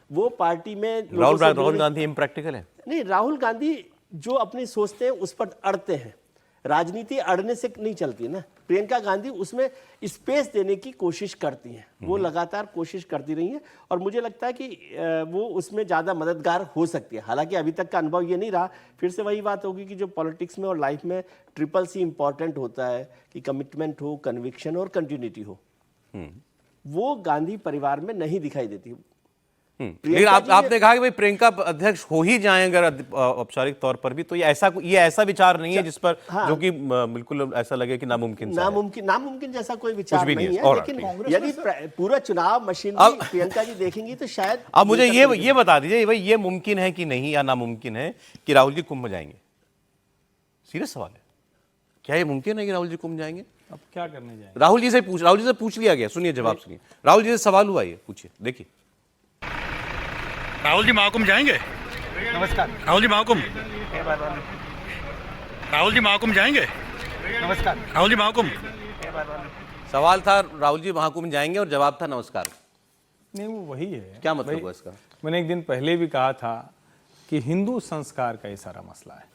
वो पार्टी में राहुल गांधी इम्प्रैक्टिकल है? नहीं, राहुल गांधी जो अपनी सोचते हैं उस पर अड़ते हैं, राजनीति अड़ने से नहीं चलती ना। प्रियंका गांधी उसमें स्पेस देने की कोशिश करती हैं, वो लगातार कोशिश करती रही हैं, और मुझे लगता है कि वो उसमें ज़्यादा मददगार हो सकती है। हालांकि अभी तक का अनुभव ये नहीं रहा, फिर से वही बात होगी कि जो पॉलिटिक्स में और लाइफ में ट्रिपल सी इंपॉर्टेंट होता है कि कमिटमेंट हो, कन्विक्शन और कंटिन्यूटी हो, वो गांधी परिवार में नहीं दिखाई देती। लेकिन आपने कहा कि भाई प्रियंका अध्यक्ष हो ही जाएं अगर औपचारिक तौर पर भी, तो ये ऐसा विचार नहीं है जिस पर जो कि बिल्कुल ऐसा लगे कि नामुमकिन जैसा कोई विचार नहीं है। लेकिन यदि पूरा चुनाव मशीन प्रियंका जी देखेंगी तो शायद। अब मुझे ये बता दीजिए भाई, ये मुमकिन है कि नहीं, या नामुमकिन है कि राहुल जी कुंभ जाएंगे? सीरियस सवाल है, क्या ये मुमकिन है कि राहुल जी कुंभ जाएंगे? अब क्या करने जाएंगे? राहुल जी से पूछ लिया गया, सुनिए जवाब सुनिए। राहुल जी से सवाल हुआ, ये पूछिए, देखिए। राहुल जी महाकुंभ जाएंगे? नमस्कार। राहुल जी महाकुंभ? राहुल जी महाकुंभ जाएंगे? नमस्कार। राहुल जी महाकुंभ? सवाल था राहुल जी महाकुंभ जाएंगे और जवाब था नमस्कार। नहीं, वो वही है। क्या मतलब हुआ इसका? मैंने एक दिन पहले भी कहा था कि हिंदू संस्कार का ये सारा मसला है।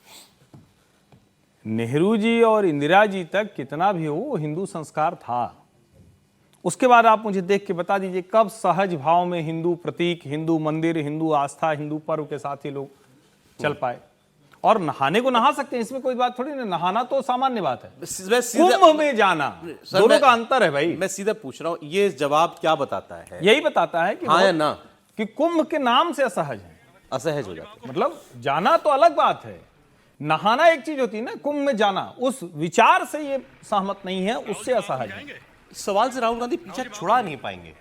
नेहरू जी और इंदिरा जी तक कितना भी हो, हिंदू संस्कार था। उसके बाद आप मुझे देख के बता दीजिए कब सहज भाव में हिंदू प्रतीक, हिंदू मंदिर, हिंदू आस्था, हिंदू पर्व के साथ ही लोग चल पाए। और नहाने को नहा सकते हैं, इसमें कोई बात थोड़ी ना, नहाना तो सामान्य बात है, कुंभ में जाना दोनों का अंतर है भाई। मैं सीधा पूछ रहा हूं, ये जवाब क्या बताता है? यही बताता है कि हाँ या ना, कि कुंभ के नाम से असहज हो जाते हैं। मतलब जाना तो अलग बात है, नहाना एक चीज होती है ना, कुंभ में जाना उस विचार से ये सहमत नहीं है, उससे असहज है। सवाल से राहुल गांधी पीछा छुड़ा नहीं पाएंगे।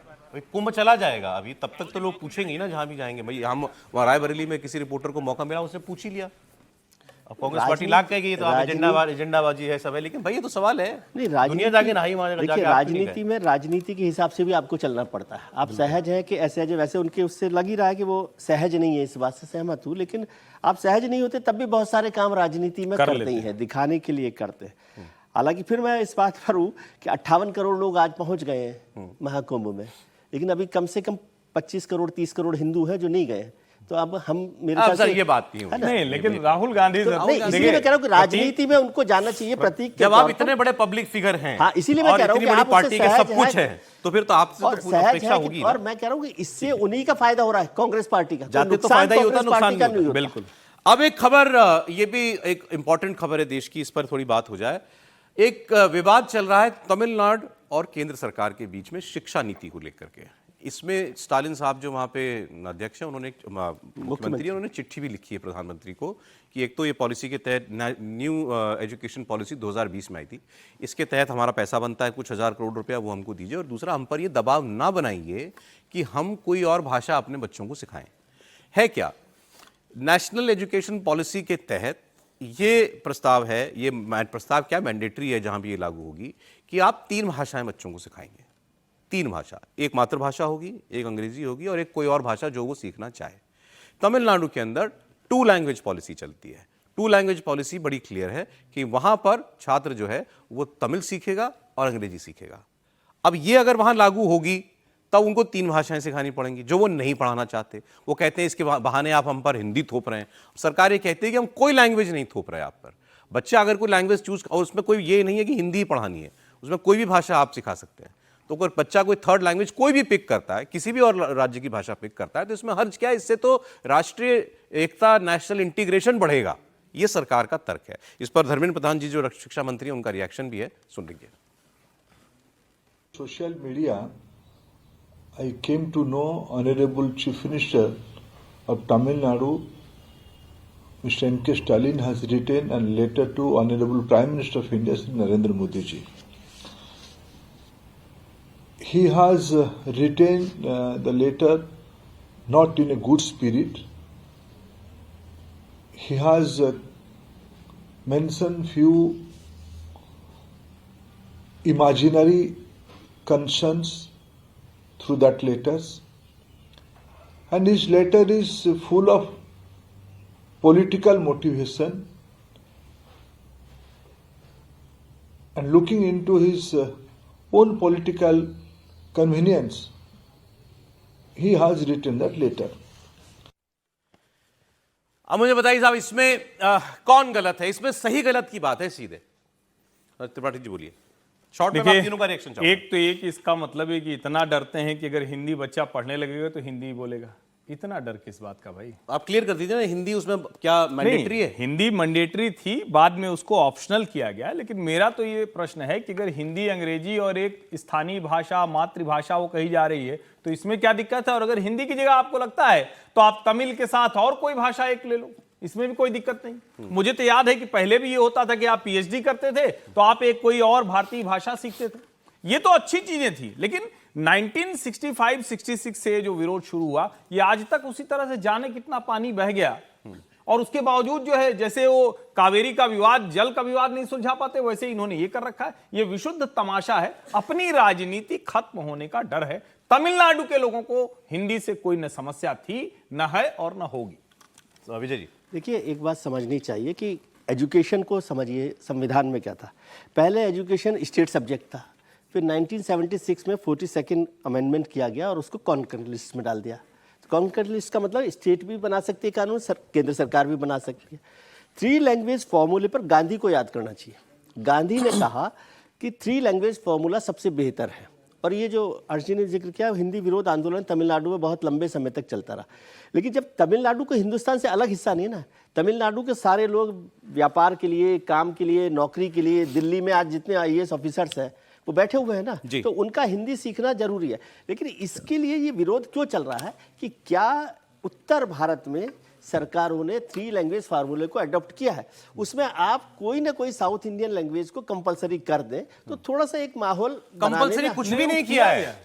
कुंभ चला जाएगा अभी, तब तक तो लोग पूछेंगे ही ना जहां भी जाएंगे। भाई हम वहां रायबरेली में किसी रिपोर्टर को मौका मिला, उसने पूछ ही लिया। अब कांग्रेस पार्टी लाग कहेगी ये तो एजेंडाबाजी है सब है, लेकिन भाई ये तो सवाल है। नहीं, दुनिया जाके नहाई मारेगा। देखिए, राजनीति में राजनीति के हिसाब से भी आपको चलना पड़ता है। आप सहज है कि ऐसे वैसे, उनके उससे लग ही रहा है कि वो सहज नहीं है, इस बात से सहमत हूँ। लेकिन आप सहज नहीं होते तब भी बहुत सारे काम राजनीति में करते ही हैं, दिखाने के लिए करते हैं। हालांकि फिर मैं इस बात पर हूँ कि 58 करोड़ लोग आज पहुंच गए हैं महाकुंभ में, लेकिन अभी कम से कम 25 करोड़ 30 करोड़ हिंदू हैं जो नहीं गए। तो अब हम मेरे ख्याल से ये बात नहीं, लेकिन राहुल गांधी इसलिए मैं कह रहा हूँ कि राजनीति में उनको जाना चाहिए प्रतीक। जब आप इतने बड़े पब्लिक फिगर हैं, हाँ, इसीलिए मैं कह रहा हूँ कि आप पार्टी के सब कुछ है, तो फिर तो आपसे तो अपेक्षा होगी। और मैं कह रहा हूँ कि इससे उन्हीं का फायदा हो रहा है, कांग्रेस पार्टी का। जाते तो फायदा ही होता, नुकसान नहीं होता। बिल्कुल। अब एक खबर, ये भी एक इंपॉर्टेंट खबर है देश की, इस पर थोड़ी बात हो जाए। एक विवाद चल रहा है तमिलनाडु और केंद्र सरकार के बीच में शिक्षा नीति को लेकर के। इसमें स्टालिन साहब जो वहाँ पे अध्यक्ष हैं, उन्होंने मुख्यमंत्री उन्होंने चिट्ठी भी लिखी है प्रधानमंत्री को कि एक तो ये पॉलिसी के तहत न्यू एजुकेशन पॉलिसी 2020 में आई थी, इसके तहत हमारा पैसा बनता है कुछ हज़ार करोड़ रुपया, वो हमको दीजिए, और दूसरा हम पर ये दबाव ना बनाइए कि हम कोई और भाषा अपने बच्चों को सिखाएं। है क्या नेशनल एजुकेशन पॉलिसी के तहत ये प्रस्ताव है, ये प्रस्ताव क्या मैंडेटरी है जहां भी ये लागू होगी कि आप 3 भाषाएं बच्चों को सिखाएंगे। 3 भाषा, एक मातृभाषा होगी, एक अंग्रेजी होगी और एक कोई और भाषा जो वो सीखना चाहे। तमिलनाडु के अंदर 2 लैंग्वेज पॉलिसी चलती है। 2 लैंग्वेज पॉलिसी बड़ी क्लियर है कि वहां पर छात्र जो है वो तमिल सीखेगा और अंग्रेजी सीखेगा। अब ये अगर वहां लागू होगी तब उनको 3 भाषाएं सिखानी पड़ेंगी जो वो नहीं पढ़ाना चाहते। वो कहते हैं इसके बहाने आप हम पर हिंदी थोप रहे हैं। सरकार ये कहती है कि हम कोई लैंग्वेज नहीं थोप रहे आप पर। बच्चा अगर कोई लैंग्वेज चूज, और उसमें कोई ये नहीं है कि हिंदी ही पढ़ानी है, उसमें कोई भी भाषा आप सिखा सकते हैं। तो अगर बच्चा कोई 3rd लैंग्वेज कोई भी पिक करता है, किसी भी और राज्य की भाषा पिक करता है, तो इसमें हर्ज क्या है? इससे तो राष्ट्रीय एकता, नेशनल इंटीग्रेशन बढ़ेगा। ये सरकार का तर्क है। इस पर धर्मेंद्र प्रधान जी जो शिक्षा मंत्री हैं, उनका रिएक्शन भी है, सुन लीजिए। Social media I came to know Honorable Chief Minister of Tamil Nadu, Mr. N.K. Stalin, has written a letter to Honorable Prime Minister of India, Sri Narendra Modi ji. He has written the letter not in a good spirit. He has mentioned few imaginary concerns through that letters, and his letter is full of political motivation, and looking into his own political convenience, he has written that letter. अब मुझे बताइए साहब, इसमें कौन गलत है? इसमें सही गलत की बात है सीधे। त्रिपाठी जी बोलिए, शॉर्ट में आप तीनों का रिएक्शन चाहूंगा। एक तो एक इसका मतलब है कि इतना डरते हैं कि अगर हिंदी बच्चा पढ़ने लगेगा तो हिंदी बोलेगा। इतना डर किस बात का भाई? आप क्लियर कर दीजिए ना, हिंदी उसमें क्या मैंडेटरी है? हिंदी मैंडेटरी थी, बाद में उसको ऑप्शनल किया गया। लेकिन मेरा तो ये प्रश्न है कि अगर हिंदी, अंग्रेजी और एक स्थानीय भाषा, मातृभाषा वो कही जा रही है, तो इसमें क्या दिक्कत है? और अगर हिंदी की जगह आपको लगता है तो आप तमिल के साथ और कोई भाषा एक ले लो, इसमें भी कोई दिक्कत नहीं। मुझे तो याद है कि पहले भी ये होता था कि आप पीएचडी करते थे तो आप एक कोई और भारतीय भाषा सीखते थे। ये तो अच्छी चीजें थी, लेकिन 1965-66 से जो विरोध शुरू हुआ, ये आज तक उसी तरह से जाने कितना पानी बह गया। और उसके बावजूद जो है, जैसे वो कावेरी का विवाद, जल का विवाद नहीं सुलझा पाते, वैसे इन्होंने ये कर रखा है। ये विशुद्ध तमाशा है। अपनी राजनीति खत्म होने का डर है। तमिलनाडु के लोगों को हिंदी से कोई न समस्या थी, न है और न होगी। विजय जी देखिए, एक बात समझनी चाहिए कि एजुकेशन को समझिए, संविधान में क्या था। पहले एजुकेशन स्टेट सब्जेक्ट था, फिर 1976 में 42nd अमेंडमेंट किया गया और उसको कॉन्करेंट लिस्ट में डाल दिया। तो कॉन्करेंट लिस्ट का मतलब स्टेट भी बना सकती है कानून, केंद्र सरकार भी बना सकती है। 3 लैंग्वेज फॉर्मूले पर गांधी को याद करना चाहिए। गांधी ने कहा कि 3 लैंग्वेज फॉर्मूला सबसे बेहतर है। और ये जो अर्जी ने जिक्र किया, हिंदी विरोध आंदोलन तमिलनाडु में बहुत लंबे समय तक चलता रहा। लेकिन जब तमिलनाडु को हिंदुस्तान से अलग हिस्सा नहीं ना, तमिलनाडु के सारे लोग व्यापार के लिए, काम के लिए, नौकरी के लिए, दिल्ली में आज जितने IAS ऑफिसर्स हैं वो बैठे हुए हैं ना, तो उनका हिंदी सीखना जरूरी है। लेकिन इसके लिए ये विरोध क्यों चल रहा है कि क्या उत्तर भारत में सरकारों ने 3 लैंग्वेज फार्मूले को अडॉप्ट किया है, उसमें आप कोई ना कोई साउथ इंडियन लैंग्वेज को कंपलसरी कर दें तो थोड़ा सा एक माहौल कंपलसरी कुछ भी नहीं किया है।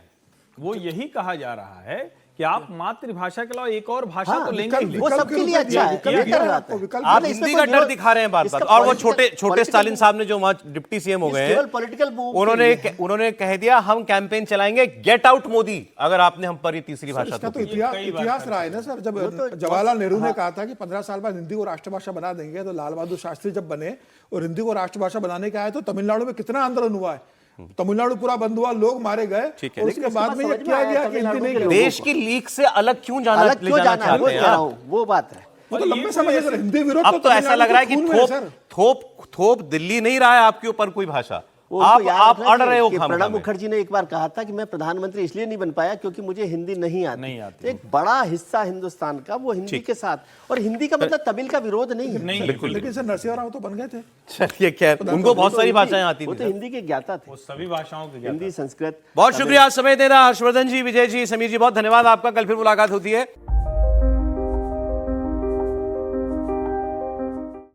वो यही कहा जा रहा है कि आप मातृभाषा के अलावा एक और भाषा तो लेंगे ही। वो सबके लिए अच्छा है। आप हिंदी का डर दिखा रहे हैं बार बार। और वो छोटे स्टालिन साहब ने जो वहां डिप्टी सीएम हो गए हैं, उन्होंने कह दिया हम कैंपेन चलाएंगे गेट आउट मोदी अगर आपने हम पर ये तीसरी भाषा। तो इतिहास रहा है ना सर। जब जवाहरलाल नेहरू ने कहा था कि 15 साल बाद हिंदी को राष्ट्रभाषा बना देंगे, तो लाल बहादुर शास्त्री जब बने और हिंदी को राष्ट्रभाषा बनाने के आए तो तमिलनाडु में कितना आंदोलन हुआ है। तमिलनाडु पूरा बंद हुआ, लोग मारे गए, और उसके बाद में ये किया गया कि हिंदी नहीं। देश की लीक से अलग क्यों जाना चाहते हैं? वो बात है। वो तो लंबे समय से हिंदी विरोध। अब तो ऐसा लग रहा है कि थोप दिल्ली नहीं रहा है आपके ऊपर कोई भाषा, वो आप उनको याद आप रखना अड़ रहे हो कि खामखा प्रणब में। मुखर्जी ने एक बार कहा था कि मैं प्रधानमंत्री इसलिए नहीं बन पाया क्योंकि मुझे हिंदी नहीं आती। आती। तो एक बड़ा हिस्सा हिंदुस्तान का वो हिंदी के साथ, और हिंदी का मतलब तमिल का विरोध नहीं है। बिल्कुल। लेकिन सर नरसिंह राव तो बन गए थे। चलिए खैर, उनको बहुत सारी भाषाएं आती वो थी तो हिंदी के ज्ञाता थे, वो सभी भाषाओं के हिंदी, संस्कृत। बहुत शुक्रिया समय देना हर्षवर्धन जी, विजय जी, समीर जी, बहुत धन्यवाद आपका। कल फिर मुलाकात होती है।